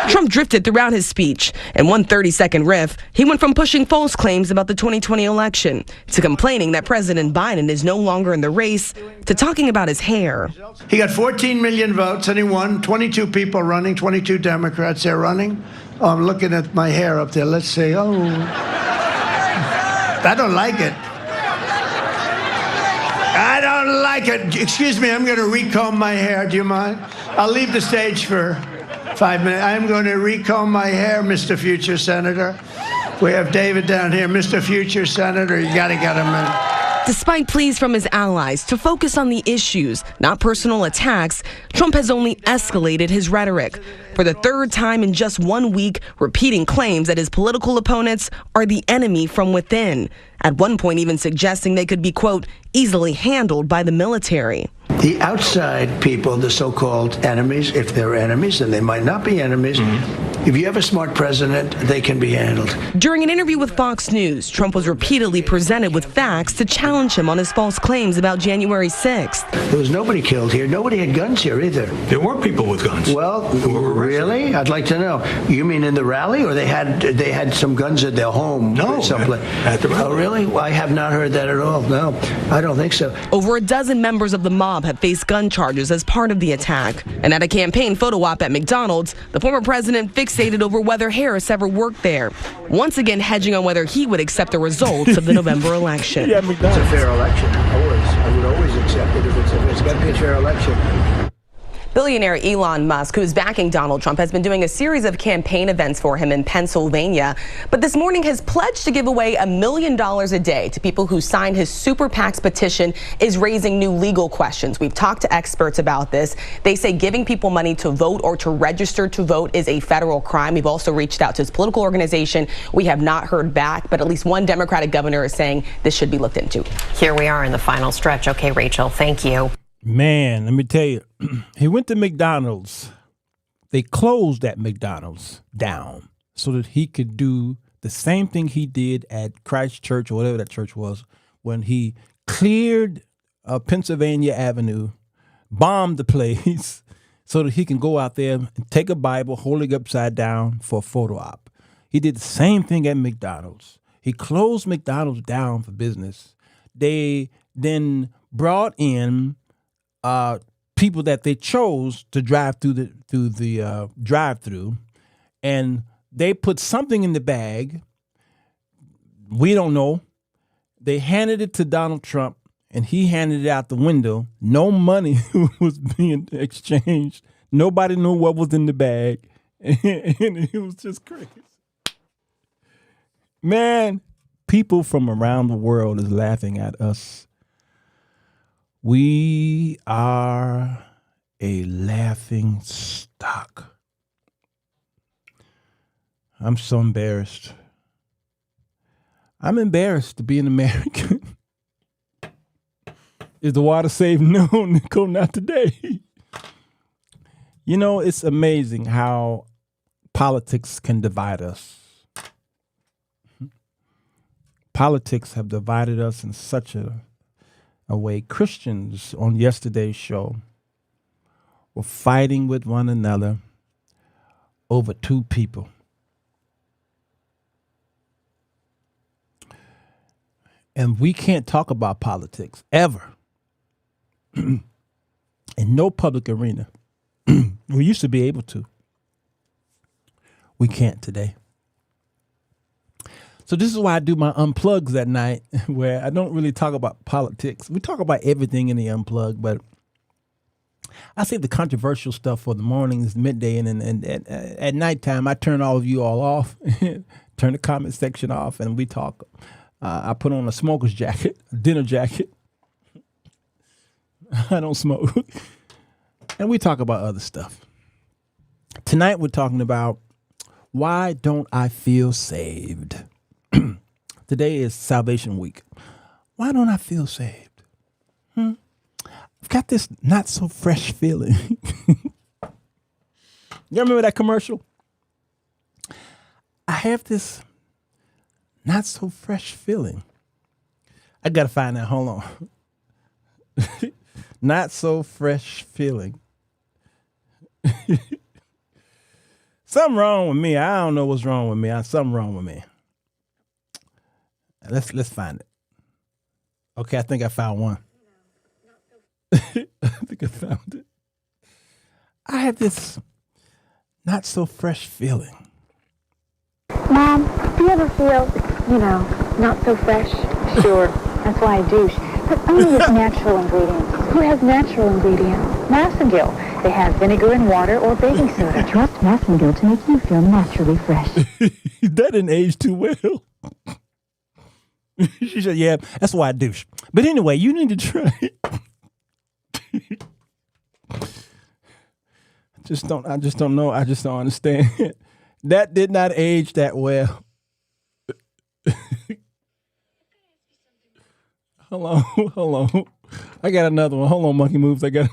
Speaker 16: Trump drifted throughout his speech. In one 30-second riff, he went from pushing false claims about the 2020 election to complaining that President Biden is no longer in the race to talking about his hair.
Speaker 10: He got 14 million votes and he won. 22 people running, 22 Democrats there running. Oh, I'm looking at my hair up there. Let's see. Oh, I don't like it. I don't like it. Excuse me, I'm going to recomb my hair. Do you mind? I'll leave the stage for 5 minutes. I'm going to recomb my hair, Mr. Future Senator. We have David down here. Mr. Future Senator, you got to get him in.
Speaker 16: Despite pleas from his allies to focus on the issues, not personal attacks, Trump has only escalated his rhetoric. For the third time in just 1 week, repeating claims that his political opponents are the enemy from within. At one point even suggesting they could be, quote, easily handled by the military.
Speaker 10: The outside people, the so-called enemies, if they're enemies, and they might not be enemies, If you have a smart president, they can be handled.
Speaker 16: During an interview with Fox News, Trump was repeatedly presented with facts to challenge him on his false claims about January 6th.
Speaker 10: There was nobody killed here. Nobody had guns here either.
Speaker 3: There were people with guns.
Speaker 10: Well, really? I'd like to know. You mean in the rally, or they had some guns at their home?
Speaker 3: No,
Speaker 10: someplace.
Speaker 3: at the rally.
Speaker 10: Oh, really? Well, I have not heard that at all. No, I don't think so.
Speaker 16: Over a dozen members of the mob have faced gun charges as part of the attack. And at a campaign photo op at McDonald's, the former president fixated over whether Harris ever worked there, once again hedging on whether he would accept the results of the November election.
Speaker 10: It's a fair election. I would always accept it if it's got to be a fair election.
Speaker 16: Billionaire Elon Musk, who is backing Donald Trump, has been doing a series of campaign events for him in Pennsylvania. But this morning has pledged to give away $1 million a day to people who signed his super PAC's petition is raising new legal questions. We've talked to experts about this. They say giving people money to vote or to register to vote is a federal crime. We've also reached out to his political organization. We have not heard back, but at least one Democratic governor is saying this should be looked into.
Speaker 17: Here we are in the final stretch. Okay, Rachel, thank you.
Speaker 1: Man, let me tell you, he went to McDonald's. They closed that McDonald's down so that he could do the same thing he did at Christ Church or whatever that church was when he cleared Pennsylvania Avenue, bombed the place so that he can go out there and take a Bible, hold it upside down for a photo op. He did the same thing at McDonald's. He closed McDonald's down for business. They then brought in people that they chose to drive through the drive-through, and they put something in the bag. We don't know. They handed it to Donald Trump, and he handed it out the window. No money was being exchanged. Nobody knew what was in the bag, and it was just crazy. Man, people from around the world is laughing at us. We are a laughing stock. I'm so embarrassed. I'm embarrassed to be an American. Is the water safe? No, Nicole, not today. You know, it's amazing how politics can divide us. Politics have divided us in such a way. Christians on yesterday's show were fighting with one another over two people. And we can't talk about politics ever in no public arena. We used to be able to. We can't today. So this is why I do my unplugs at night, where I don't really talk about politics. We talk about everything in the unplug, but I save the controversial stuff for the mornings, midday, and at nighttime, I turn all of you all off, turn the comment section off, and we talk. I put on a smoker's jacket, a dinner jacket. I don't smoke. And we talk about other stuff. Tonight, we're talking about why don't I feel saved? Today is Salvation Week. Why don't I feel saved? I've got this not so fresh feeling. You remember that commercial? I have this not so fresh feeling. I got to find that. Hold on. Not so fresh feeling. Something wrong with me. I don't know what's wrong with me. Something wrong with me. Let's find it. Okay, I think I found one. I think I found it. I have this not so fresh feeling.
Speaker 18: Mom, do you ever feel, not so fresh? Sure, that's why I douche. But only with natural ingredients. Who has natural ingredients? Massengill. They have vinegar and water or baking soda. Trust Massengill to make you feel naturally fresh.
Speaker 1: That didn't age too well. She said, yeah, that's why I douche. But anyway, you need to try it. I just don't know. I just don't understand. That did not age that well. Hold on. I got another one. Hold on, Monkey Moves. I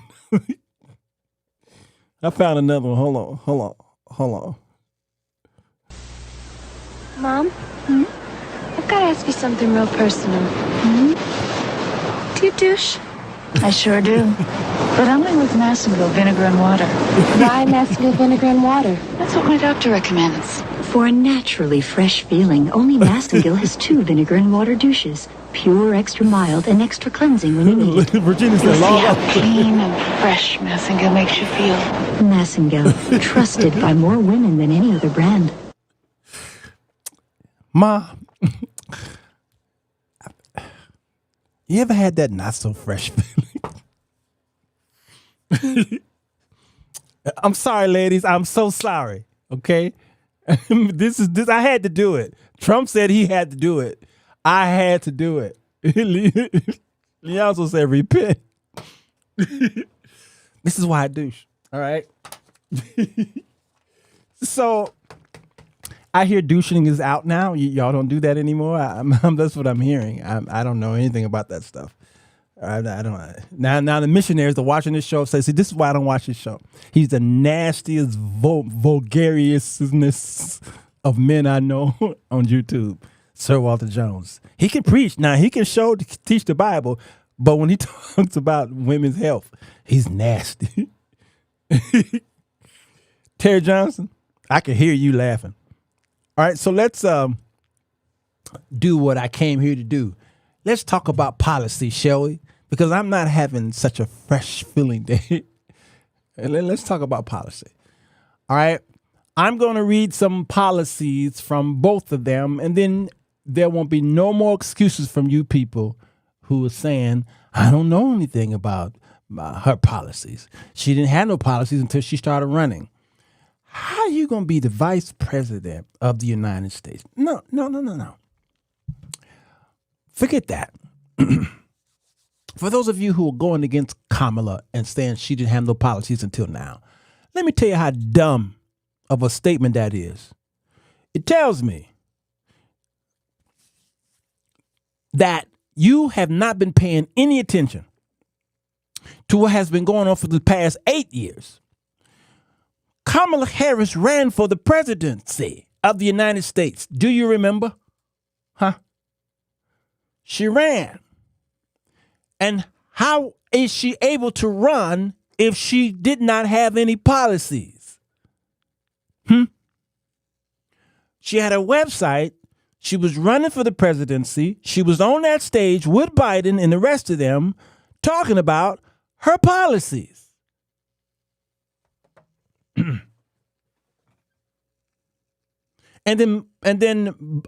Speaker 1: found another one. Hold on.
Speaker 18: Mom? I've got to ask you something real personal. Do you douche?
Speaker 19: I sure do. But only with Massengill vinegar and water.
Speaker 18: Why Massengill vinegar and water?
Speaker 19: That's what my doctor recommends.
Speaker 20: For a naturally fresh feeling, only Massengill has 2 vinegar and water douches. Pure, extra mild, and extra cleansing when you need it.
Speaker 1: Virginia
Speaker 19: You'll see how clean and fresh Massengill makes you feel.
Speaker 20: Massengill, trusted by more women than any other brand.
Speaker 1: Ma, you ever had that not so fresh feeling? I'm sorry, ladies. I'm so sorry. Okay, this. I had to do it. Trump said he had to do it. I had to do it. He also said repent. This is why I douche. All right. So I hear douching is out now. Y'all don't do that anymore. That's what I'm hearing. I don't know anything about that stuff. I don't. Now the missionaries are watching this show say, see, this is why I don't watch this show. He's the nastiest, vulgariousness of men I know on YouTube. Sirwalterj Jones. He can preach. Now, he can teach the Bible, but when he talks about women's health, he's nasty. Terry Johnson, I can hear you laughing. All right, so let's do what I came here to do. Let's talk about policy, shall we? Because I'm not having such a fresh feeling day. And let's talk about policy. All right, I'm going to read some policies from both of them, and then there won't be no more excuses from you people who are saying, I don't know anything about her policies. She didn't have no policies until she started running. How are you going to be the vice president of the United States? No. Forget that. For those of you who are going against Kamala and saying she didn't have no policies until now, let me tell you how dumb of a statement that is. It tells me that you have not been paying any attention to what has been going on for the past 8 years. Kamala Harris ran for the presidency of the United States. Do you remember? Huh? She ran. And how is she able to run if she did not have any policies? She had a website. She was running for the presidency. She was on that stage with Biden and the rest of them talking about her policies. And then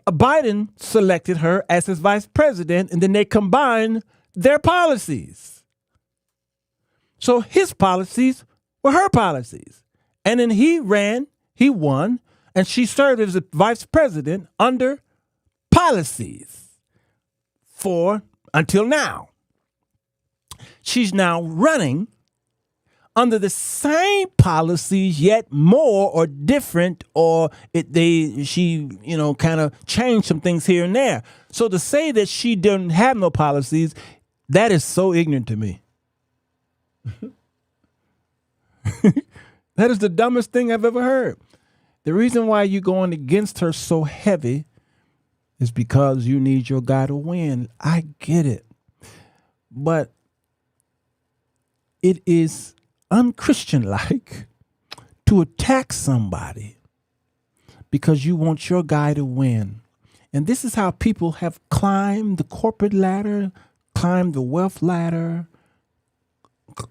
Speaker 1: Biden selected her as his vice president, and then they combined their policies. So his policies were her policies. And then he ran, he won, and she served as a vice president under policies for until now. She's now running under the same policies, yet more or different, or she kind of changed some things here and there. So to say that she didn't have no policies, that is so ignorant to me. That is the dumbest thing I've ever heard. The reason why you're going against her so heavy is because you need your guy to win. I get it. But it is unchristian-like to attack somebody because you want your guy to win. And this is how people have climbed the corporate ladder, climbed the wealth ladder,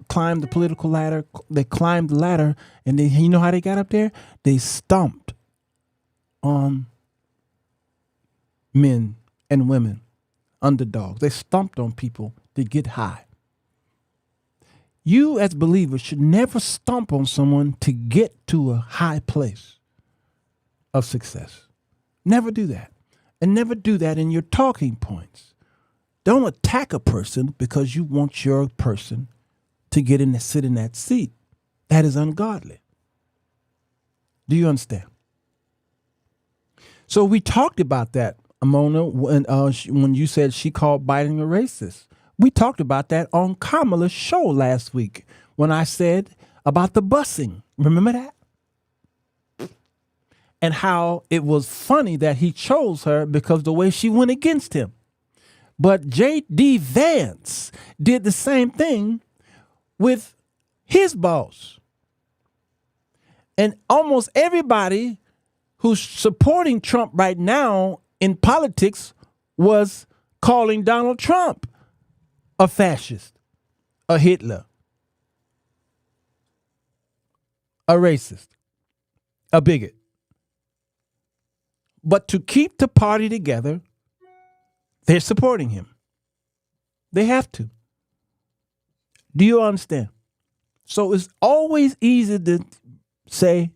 Speaker 1: climbed the political ladder. They climbed the ladder, and you know how they got up there? They stomped on men and women, underdogs. They stomped on people to get high. You as believers should never stomp on someone to get to a high place of success. Never do that. And never do that in your talking points. Don't attack a person because you want your person to get in and sit in that seat. That is ungodly. Do you understand? So we talked about that, Mona, when you said she called Biden a racist. We talked about that on Kamala's show last week when I said about the busing. Remember that? and how it was funny that he chose her because the way she went against him. But J.D. Vance did the same thing with his boss. And almost everybody who's supporting Trump right now in politics was calling Donald Trump a fascist, a Hitler, a racist, a bigot. But to keep the party together, they're supporting him. They have to. Do you understand? So it's always easy to say,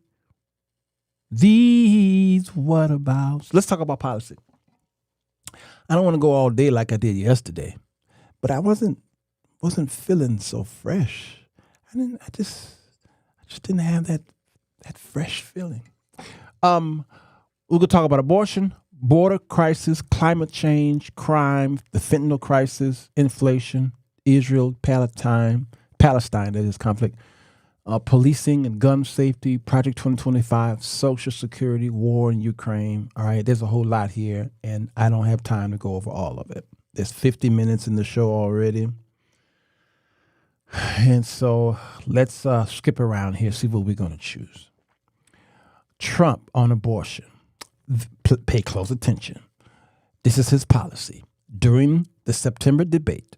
Speaker 1: these whatabouts. Let's talk about policy. I don't want to go all day like I did yesterday, but I wasn't feeling so fresh. I just didn't have that fresh feeling. We're gonna talk about abortion, border crisis, climate change, crime, the fentanyl crisis, inflation, Israel-Palestine, that is conflict, policing and gun safety, Project 2025, Social Security, war in Ukraine. All right, there's a whole lot here, and I don't have time to go over all of it. There's 50 minutes in the show already. And so let's skip around here, see what we're going to choose. Trump on abortion. Pay close attention. This is his policy. During the September debate,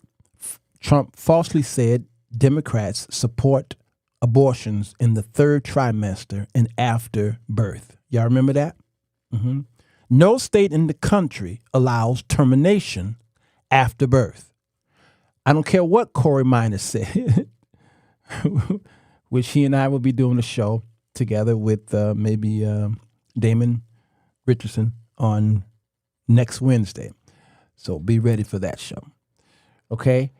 Speaker 1: Trump falsely said Democrats support abortions in the third trimester and after birth. Y'all remember that? Mm-hmm. No state in the country allows termination after birth. I don't care what Corey Minor said, which he and I will be doing a show together with maybe Damon Richardson on next Wednesday. So be ready for that show. Okay?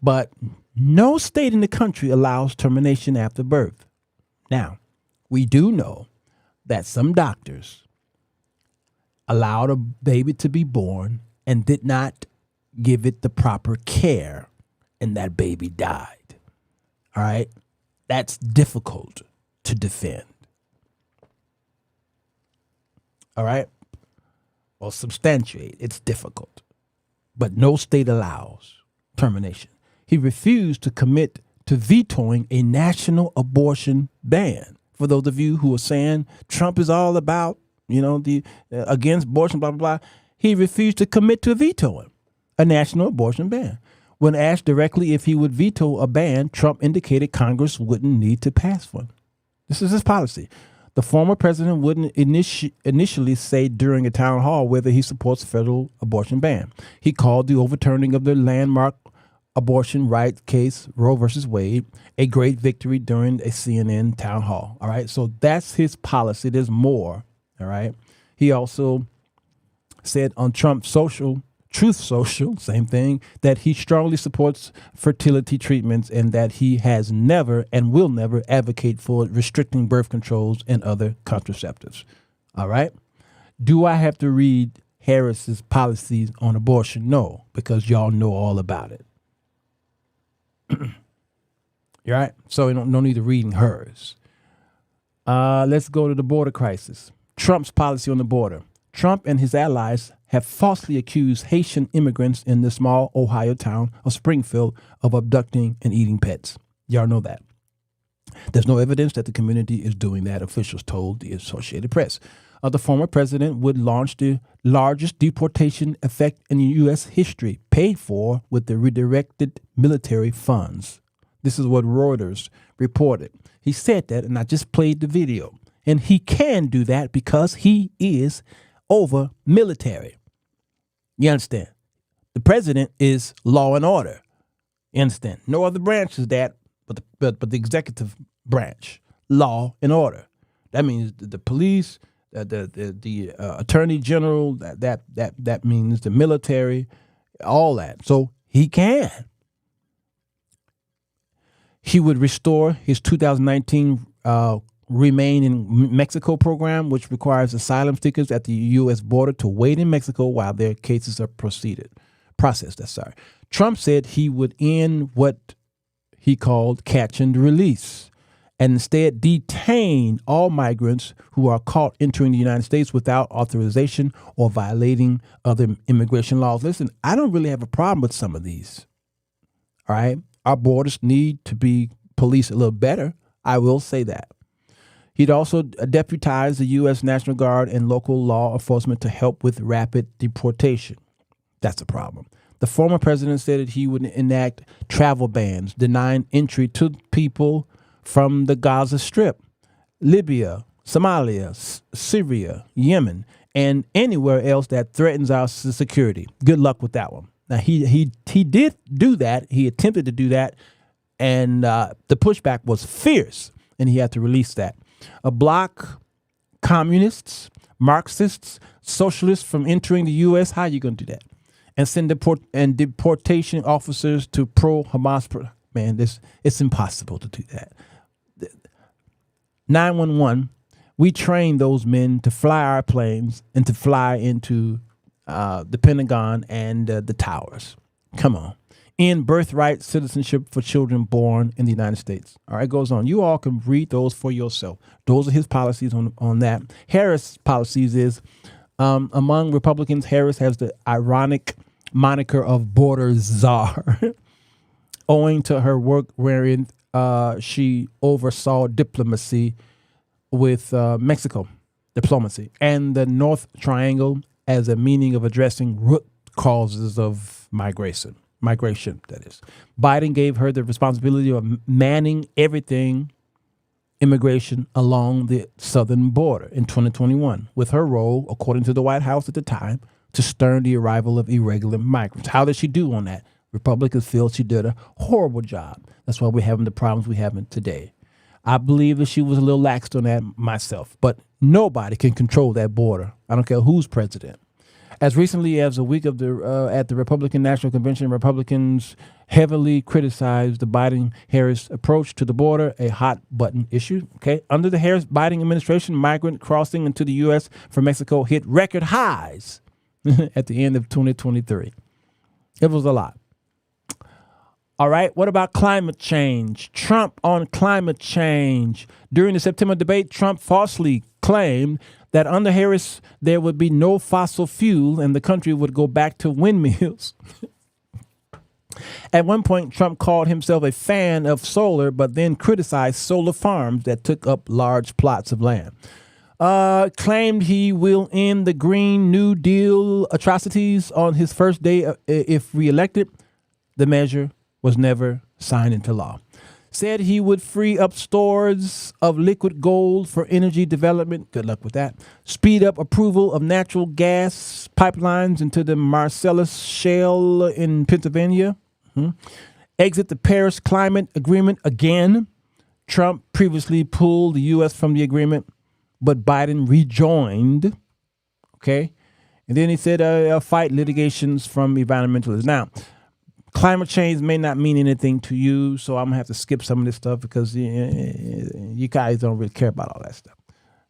Speaker 1: But no state in the country allows termination after birth. Now, we do know that some doctors allowed a baby to be born and did not give it the proper care, and that baby died. All right? That's difficult to defend. All right? Or substantiate. It's difficult. But no state allows termination. He refused to commit to vetoing a national abortion ban. For those of you who are saying Trump is all about, the against abortion, blah, blah, blah, he refused to commit to vetoing a national abortion ban. When asked directly if he would veto a ban, Trump indicated Congress wouldn't need to pass one. This is his policy. The former president wouldn't initially say during a town hall whether he supports federal abortion ban. He called the overturning of the landmark abortion rights case, Roe versus Wade, a great victory during a CNN town hall. All right. So that's his policy. There's more. All right. He also said on Trump's Truth Social, same thing, that he strongly supports fertility treatments and that he has never and will never advocate for restricting birth controls and other contraceptives. All right. Do I have to read Harris's policies on abortion? No, because y'all know all about it. You're right. So no need of reading hers. Let's go to the border crisis. Trump's policy on the border. Trump and his allies have falsely accused Haitian immigrants in the small Ohio town of Springfield of abducting and eating pets. Y'all know that. There's no evidence that the community is doing that, officials told the Associated Press. The former president would launch the largest deportation effect in U.S. history, paid for with the redirected military funds. This is what Reuters reported. He said that, and I just played the video. And he can do that because he is over military. You understand? The president is law and order. You understand? No other branch is that but the executive branch, law and order. That means the police, the attorney general, that means the military, all that. So he can. He would restore his 2019 Remain in Mexico program, which requires asylum seekers at the U.S. border to wait in Mexico while their cases are processed. Trump said he would end what he called catch and release and instead detain all migrants who are caught entering the United States without authorization or violating other immigration laws. Listen, I don't really have a problem with some of these. All right. Our borders need to be policed a little better. I will say that. He'd also deputized the U.S. National Guard and local law enforcement to help with rapid deportation. That's a problem. The former president said that he would enact travel bans, denying entry to people from the Gaza Strip, Libya, Somalia, Syria, Yemen, and anywhere else that threatens our security. Good luck with that one. Now, he did do that. He attempted to do that, and the pushback was fierce, and he had to release that. Block communists, Marxists, socialists from entering the U.S. How are you going to do that? And send deportation officers to pro-Hamas. Man, it's impossible to do that. 911, we trained those men to fly our planes and to fly into the Pentagon and the towers. Come on. End birthright citizenship for children born in the United States. All right, it goes on. You all can read those for yourself. Those are his policies on that. Harris' policies is, among Republicans, Harris has the ironic moniker of border czar, owing to her work wherein she oversaw diplomacy with Mexico, diplomacy, and the North Triangle as a meaning of addressing root causes of migration, that is. Biden gave her the responsibility of manning everything immigration along the southern border in 2021, with her role, according to the White House at the time, to stern the arrival of irregular migrants. How did she do on that? Republicans feel she did a horrible job. That's why we're having the problems we're having today. I believe that she was a little lax on that myself, but nobody can control that border. I don't care who's president. As recently as a week of at the Republican National Convention, Republicans heavily criticized the Biden-Harris approach to the border, a hot-button issue. Okay, under the Harris-Biden administration, migrant crossing into the U.S. from Mexico hit record highs at the end of 2023. It was a lot. All right, what about climate change? Trump on climate change. During the September debate, Trump falsely claimed that under Harris, there would be no fossil fuel and the country would go back to windmills. At one point, Trump called himself a fan of solar, but then criticized solar farms that took up large plots of land. Claimed he will end the Green New Deal atrocities on his first day if reelected. The measure was never signed into law. Said he would free up stores of liquid gold for energy development. Good luck with that. Speed up approval of natural gas pipelines into the Marcellus Shale in Pennsylvania. Exit the Paris Climate Agreement again. Trump previously pulled the U.S. from the agreement, but Biden rejoined. Okay. And then he said, fight litigations from environmentalists. Now, climate change may not mean anything to you, so I'm going to have to skip some of this stuff because you guys don't really care about all that stuff.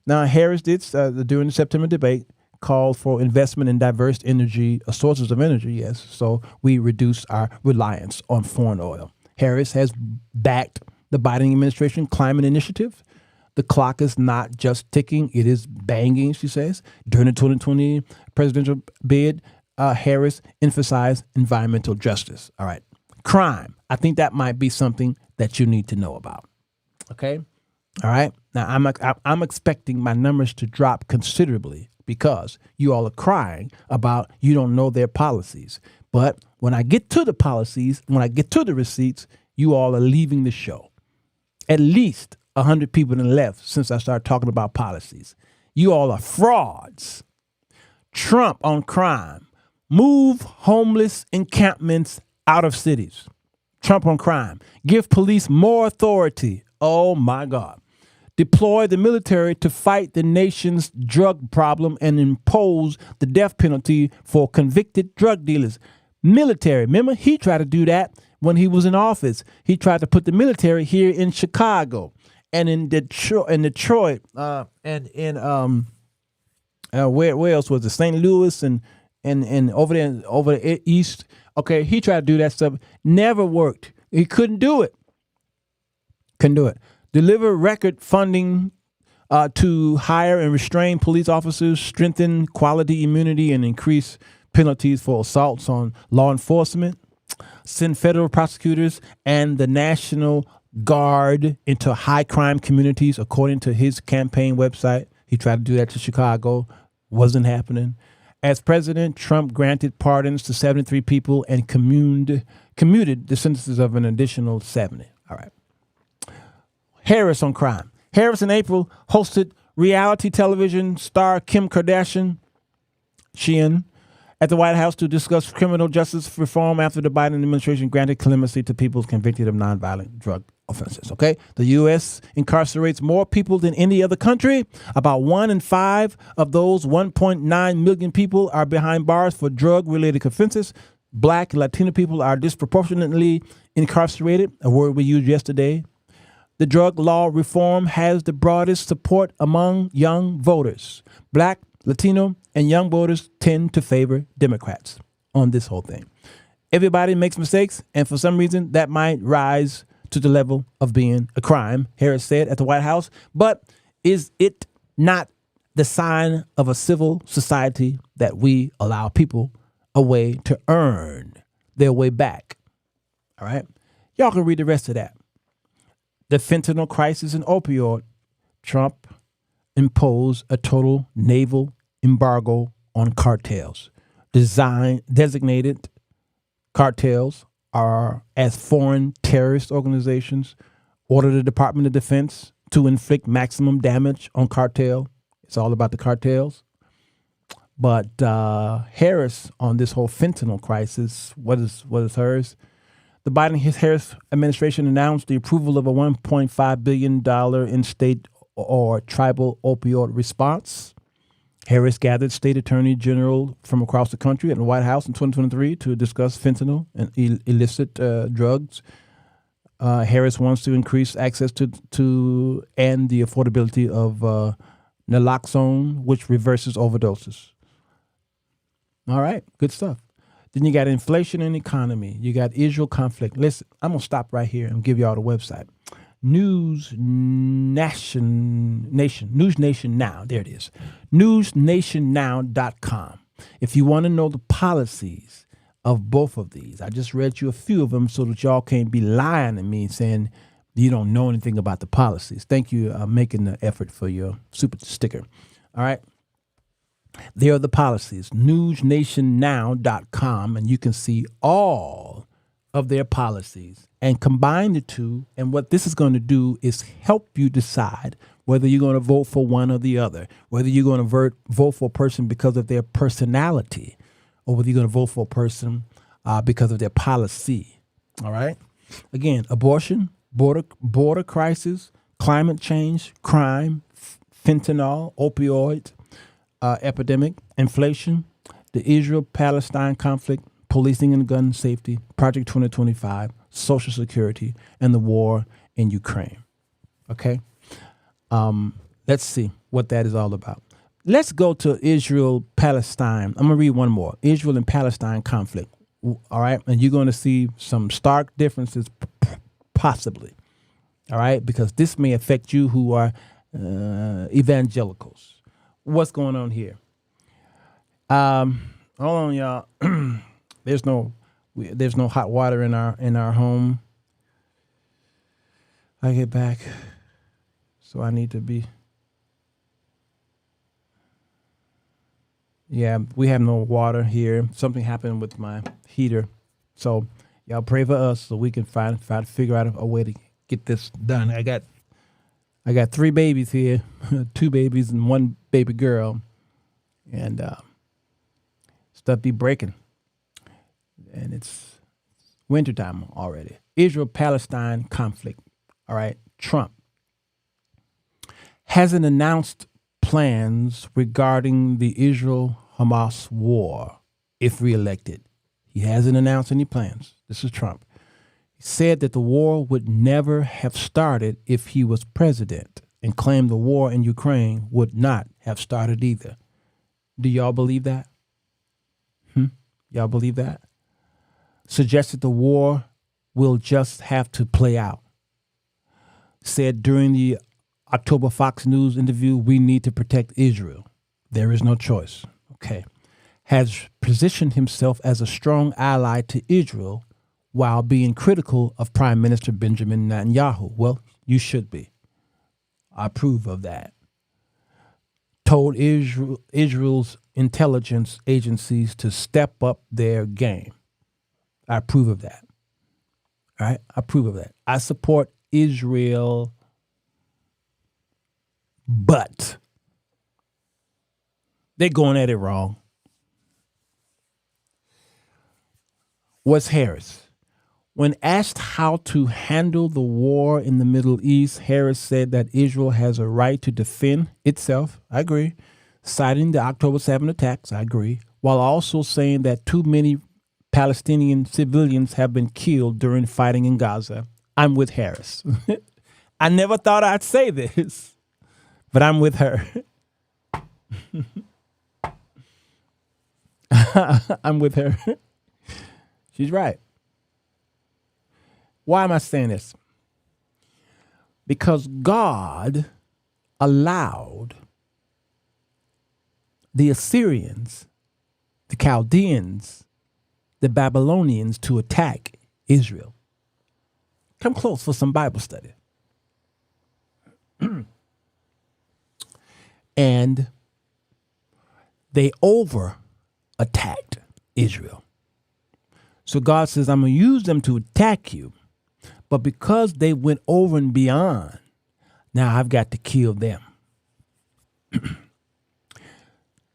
Speaker 1: Now, Harris did, during the September debate, call for investment in diverse energy, sources of energy, yes, so we reduce our reliance on foreign oil. Harris has backed the Biden administration climate initiative. The clock is not just ticking, it is banging, she says. During the 2020 presidential bid, Harris emphasized environmental justice. All right. Crime. I think that might be something that you need to know about. Okay. All right. Now, I'm expecting my numbers to drop considerably because you all are crying about you don't know their policies. But when I get to the policies, when I get to the receipts, you all are leaving the show. At least 100 people have left since I started talking about policies. You all are frauds. Trump on crime. Move homeless encampments out of cities. Trump on crime. Give police more authority. Oh, my God. Deploy the military to fight the nation's drug problem and impose the death penalty for convicted drug dealers. Military. Remember, he tried to do that when he was in office. He tried to put the military here in Chicago and in Detroit, and in where else was it? St. Louis and over there, over the east. Okay, he tried to do that stuff. Never worked. He couldn't do it. deliver record funding to hire and restrain police officers, strengthen quality immunity, and increase penalties for assaults on law enforcement, send federal prosecutors and the National Guard into high crime communities, according to his campaign website. He tried to do that to Chicago. Wasn't happening. As president, Trump granted pardons to 73 people and commuted the sentences of an additional 70. All right. Harris on crime. Harris in April hosted reality television star Kim Kardashian at the White House to discuss criminal justice reform after the Biden administration granted clemency to people convicted of nonviolent drug offenses. Okay. The U.S. incarcerates more people than any other country. About 1 in 5 of those 1.9 million people are behind bars for drug-related offenses. Black and Latino people are disproportionately incarcerated, a word we used yesterday. The drug law reform has the broadest support among young voters. Black, Latino, and young voters tend to favor Democrats on this whole thing. Everybody makes mistakes, and for some reason, that might rise to the level of being a crime, Harris said at the White House. But is it not the sign of a civil society that we allow people a way to earn their way back? All right. Y'all can read the rest of that. The fentanyl crisis and opioid. Trump imposed a total naval embargo on cartels. Designated cartels are as foreign terrorist organizations. Ordered the Department of Defense to inflict maximum damage on cartel. It's all about the cartels. But Harris on this whole fentanyl crisis, what is hers? The Biden-Harris administration announced the approval of a $1.5 billion in state or tribal opioid response. Harris gathered state attorney general from across the country at the White House in 2023 to discuss fentanyl and illicit drugs. Harris wants to increase access to and the affordability of naloxone, which reverses overdoses. All right, good stuff. Then you got inflation and economy. You got Israel conflict. Listen, I'm going to stop right here and give you all the website. News Nation Now. There it is. newsnationnow.com. If you want to know the policies of both of these, I just read you a few of them so that y'all can't be lying to me saying you don't know anything about the policies. Thank you for making the effort for your super sticker. All right. There are the policies, newsnationnow.com, and you can see all of their policies and combine the two. And what this is going to do is help you decide whether you're going to vote for one or the other, whether you're going to vote for a person because of their personality or whether you're going to vote for a person because of their policy. All right. Again, abortion, border crisis, climate change, crime, fentanyl, opioids, epidemic, inflation, the Israel-Palestine conflict, policing and gun safety, Project 2025, Social Security, and the war in Ukraine. Okay? Let's see what that is all about. Let's go to Israel-Palestine. I'm going to read one more. Israel and Palestine conflict. All right? And you're going to see some stark differences, possibly. All right? Because this may affect you who are evangelicals. What's going on here? Hold on, y'all. There's no hot water in our home. I get back, so I need to be. Yeah, we have no water here. Something happened with my heater, so y'all pray for us so we can figure out a way to get this done. I got 3 babies here, 2 babies and 1 baby girl, and stuff be breaking. And it's wintertime already. Israel-Palestine conflict. All right. Trump hasn't announced plans regarding the Israel-Hamas war if reelected. He hasn't announced any plans. This is Trump. He said that the war would never have started if he was president and claimed the war in Ukraine would not have started either. Do y'all believe that? Y'all believe that? Suggested the war will just have to play out. said during the October Fox News interview, we need to protect Israel. There is no choice. Okay. Has positioned himself as a strong ally to Israel while being critical of Prime Minister Benjamin Netanyahu. Well, you should be. I approve of that. Told Israel's intelligence agencies to step up their game. I approve of that. All right? I approve of that. I support Israel, but they're going at it wrong. What's Harris? When asked how to handle the war in the Middle East, Harris said that Israel has a right to defend itself. I agree. Citing the October 7 attacks. I agree. While also saying that too many Palestinian civilians have been killed during fighting in Gaza. I'm with Harris. I never thought I'd say this, but I'm with her. I'm with her. She's right. Why am I saying this? Because God allowed the Assyrians, the Chaldeans, the Babylonians to attack Israel. Come close for some Bible study. And they over-attacked Israel. So God says, I'm going to use them to attack you. But because they went over and beyond, now I've got to kill them.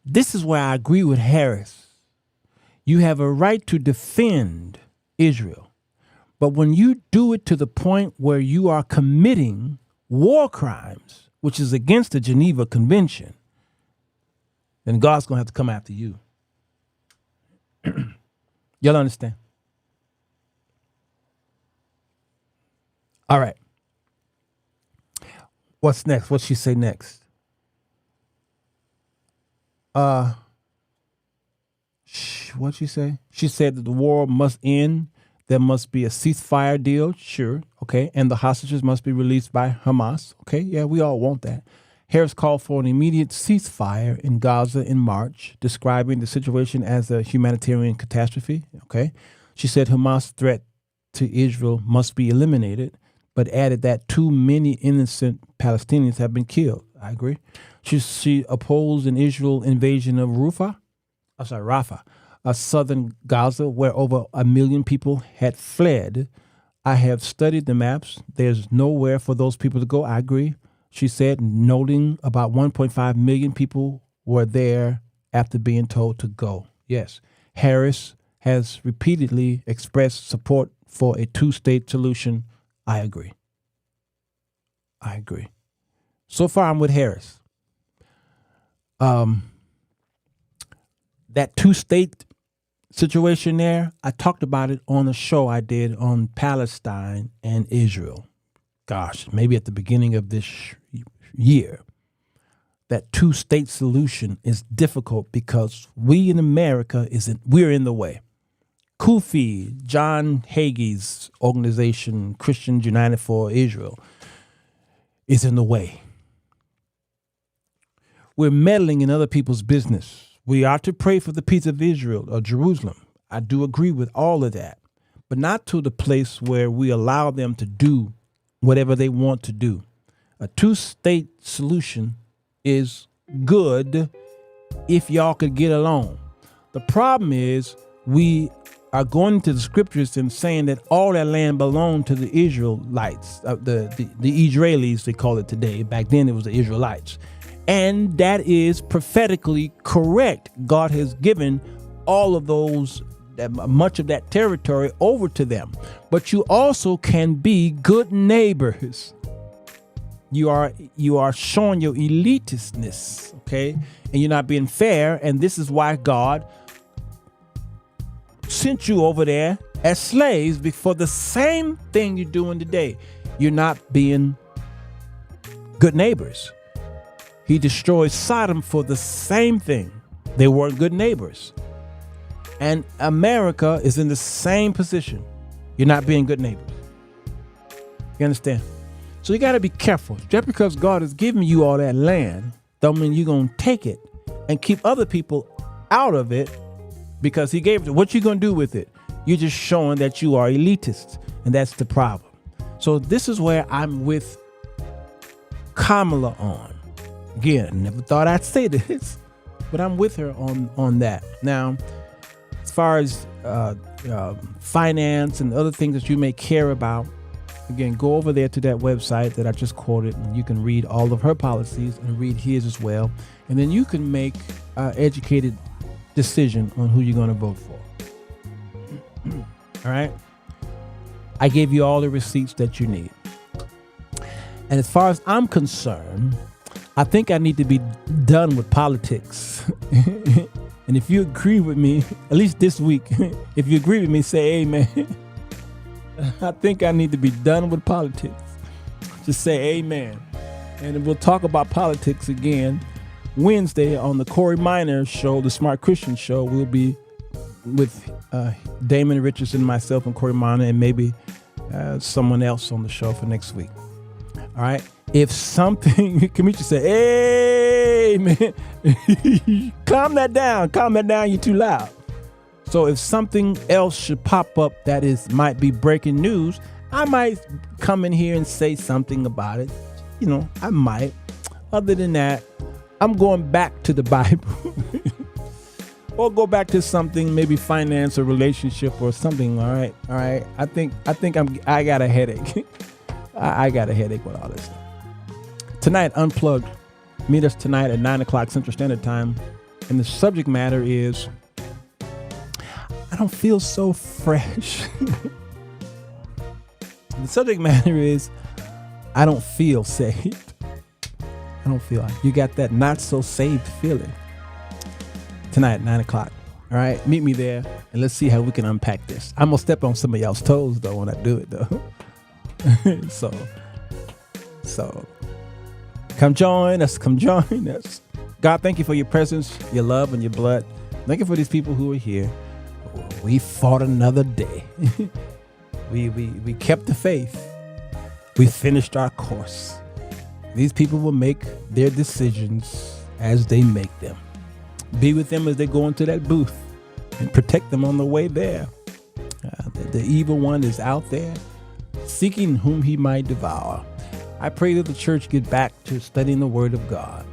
Speaker 1: This is where I agree with Harris. You have a right to defend Israel. But when you do it to the point where you are committing war crimes, which is against the Geneva Convention, then God's going to have to come after you. Y'all understand? All right. What's next? What'd she say next? What'd she say? She said that the war must end. There must be a ceasefire deal. Sure. Okay. And the hostages must be released by Hamas. Okay. Yeah, we all want that. Harris called for an immediate ceasefire in Gaza in March, describing the situation as a humanitarian catastrophe. Okay. She said Hamas' threat to Israel must be eliminated, but added that too many innocent Palestinians have been killed. I agree. She opposed an Israel invasion of Rafah, a southern Gaza where over 1 million people had fled. I have studied the maps. There's nowhere for those people to go. I agree. She said, noting about 1.5 million people were there after being told to go. Yes, Harris has repeatedly expressed support for a two-state solution. I agree. I agree. So far, I'm with Harris. That two-state situation there, I talked about it on a show I did on Palestine and Israel. Gosh, maybe at the beginning of this year. That two-state solution is difficult because we in America we're in the way. Kufi, John Hagee's organization, Christians United for Israel, is in the way. We're meddling in other people's business. We are to pray for the peace of Israel or Jerusalem. I do agree with all of that, but not to the place where we allow them to do whatever they want to do. A two-state solution is good if y'all could get along. The problem is we are going to the scriptures and saying that all that land belonged to the Israelites, the Israelis, they call it today. Back then it was the Israelites. And that is prophetically correct. God has given all of those, much of that territory over to them. But you also can be good neighbors. You are showing your elitistness, okay? And you're not being fair. And this is why God sent you over there as slaves for the same thing you're doing today. You're not being good neighbors. He destroyed Sodom for the same thing. They weren't good neighbors. And America is in the same position. You're not being good neighbors. You understand? So you got to be careful. Just because God has given you all that land, don't mean you're going to take it and keep other people out of it because he gave it. What you going to do with it? You're just showing that you are elitist, and that's the problem. So this is where I'm with Kamala on. Again, never thought I'd say this, but I'm with her on that. Now, as far as finance and other things that you may care about, again, go over there to that website that I just quoted, and you can read all of her policies and read his as well. And then you can make an educated decision on who you're going to vote for. All right? I gave you all the receipts that you need. And as far as I'm concerned, I think I need to be done with politics. And if you agree with me, at least this week, if you agree with me, say amen. I think I need to be done with politics. Just say amen. And we'll talk about politics again Wednesday on the Corey Minor show, the Smart Christian show. We'll be with Damon Richardson, myself, and Corey Minor, and maybe someone else on the show for next week. All right. If something, Kamisha say, amen. Calm that down. Calm that down. You're too loud. So if something else should pop up that might be breaking news, I might come in here and say something about it. You know, I might. Other than that, I'm going back to the Bible. Or go back to something, maybe finance or relationship or something. All right. I think I got a headache. I got a headache with all this stuff. Tonight, Unplugged. Meet us tonight at 9 o'clock Central Standard Time. And the subject matter is, I don't feel so fresh. The subject matter is, I don't feel saved. I don't feel like you got that not so saved feeling. Tonight at 9 o'clock. All right, meet me there and let's see how we can unpack this. I'm gonna step on some of y'all's toes though when I do it though. So come join us. God, thank you for your presence, your love, and your blood. Thank you for these people who are here. We fought another day. We kept the faith. We finished our course. These people will make their decisions as they make them. Be with them as they go into that booth and protect them on the way there. The evil one is out there seeking whom he might devour. I pray that the church get back to studying the word of God.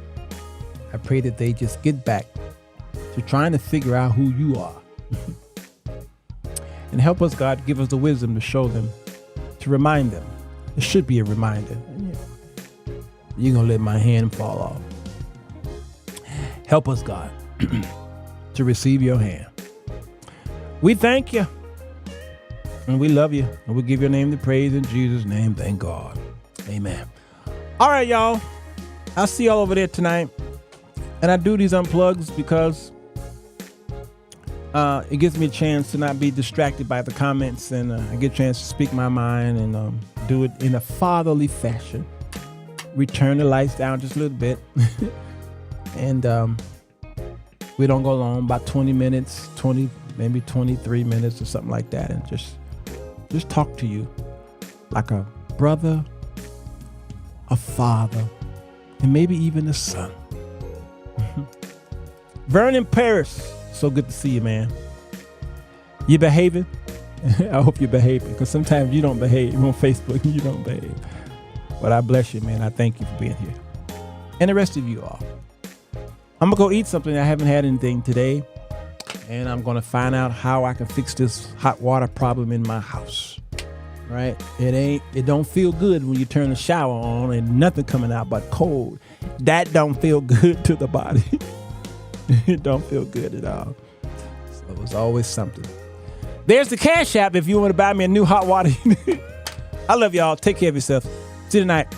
Speaker 1: I pray that they just get back to trying to figure out who you are. And help us, God, give us the wisdom to show them, to remind them. It should be a reminder. You're going to let my hand fall off. Help us, God, to receive your hand. We thank you. And we love you. And we give your name the praise in Jesus' name. Thank God. Amen. All right, y'all. I'll see y'all over there tonight. And I do these unplugs because it gives me a chance to not be distracted by the comments. And I get a chance to speak my mind and do it in a fatherly fashion. Return the lights down just a little bit. And we don't go long, about 20 minutes, maybe 23 minutes or something like that. And just talk to you like a brother, a father, and maybe even a son. Vernon Paris, so good to see you, man. You behaving? I hope you're behaving, because sometimes you don't behave on Facebook. You don't behave. But I bless you, man. I thank you for being here. And the rest of you all. I'm going to go eat something. I haven't had anything today. And I'm going to find out how I can fix this hot water problem in my house. Right? It don't feel good when you turn the shower on and nothing coming out but cold. That don't feel good to the body. It don't feel good at all. So it's always something. There's the Cash App if you want to buy me a new hot water. I love y'all. Take care of yourself. See you tonight.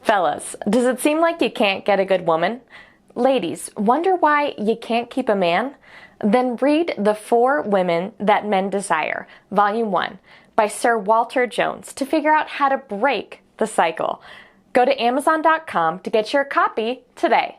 Speaker 21: Fellas, does it seem like you can't get a good woman? Ladies, wonder why you can't keep a man? Then read The 4 Women That Men Desire, Volume 1, by Sirwalterj to figure out how to break the cycle. Go to Amazon.com to get your copy today.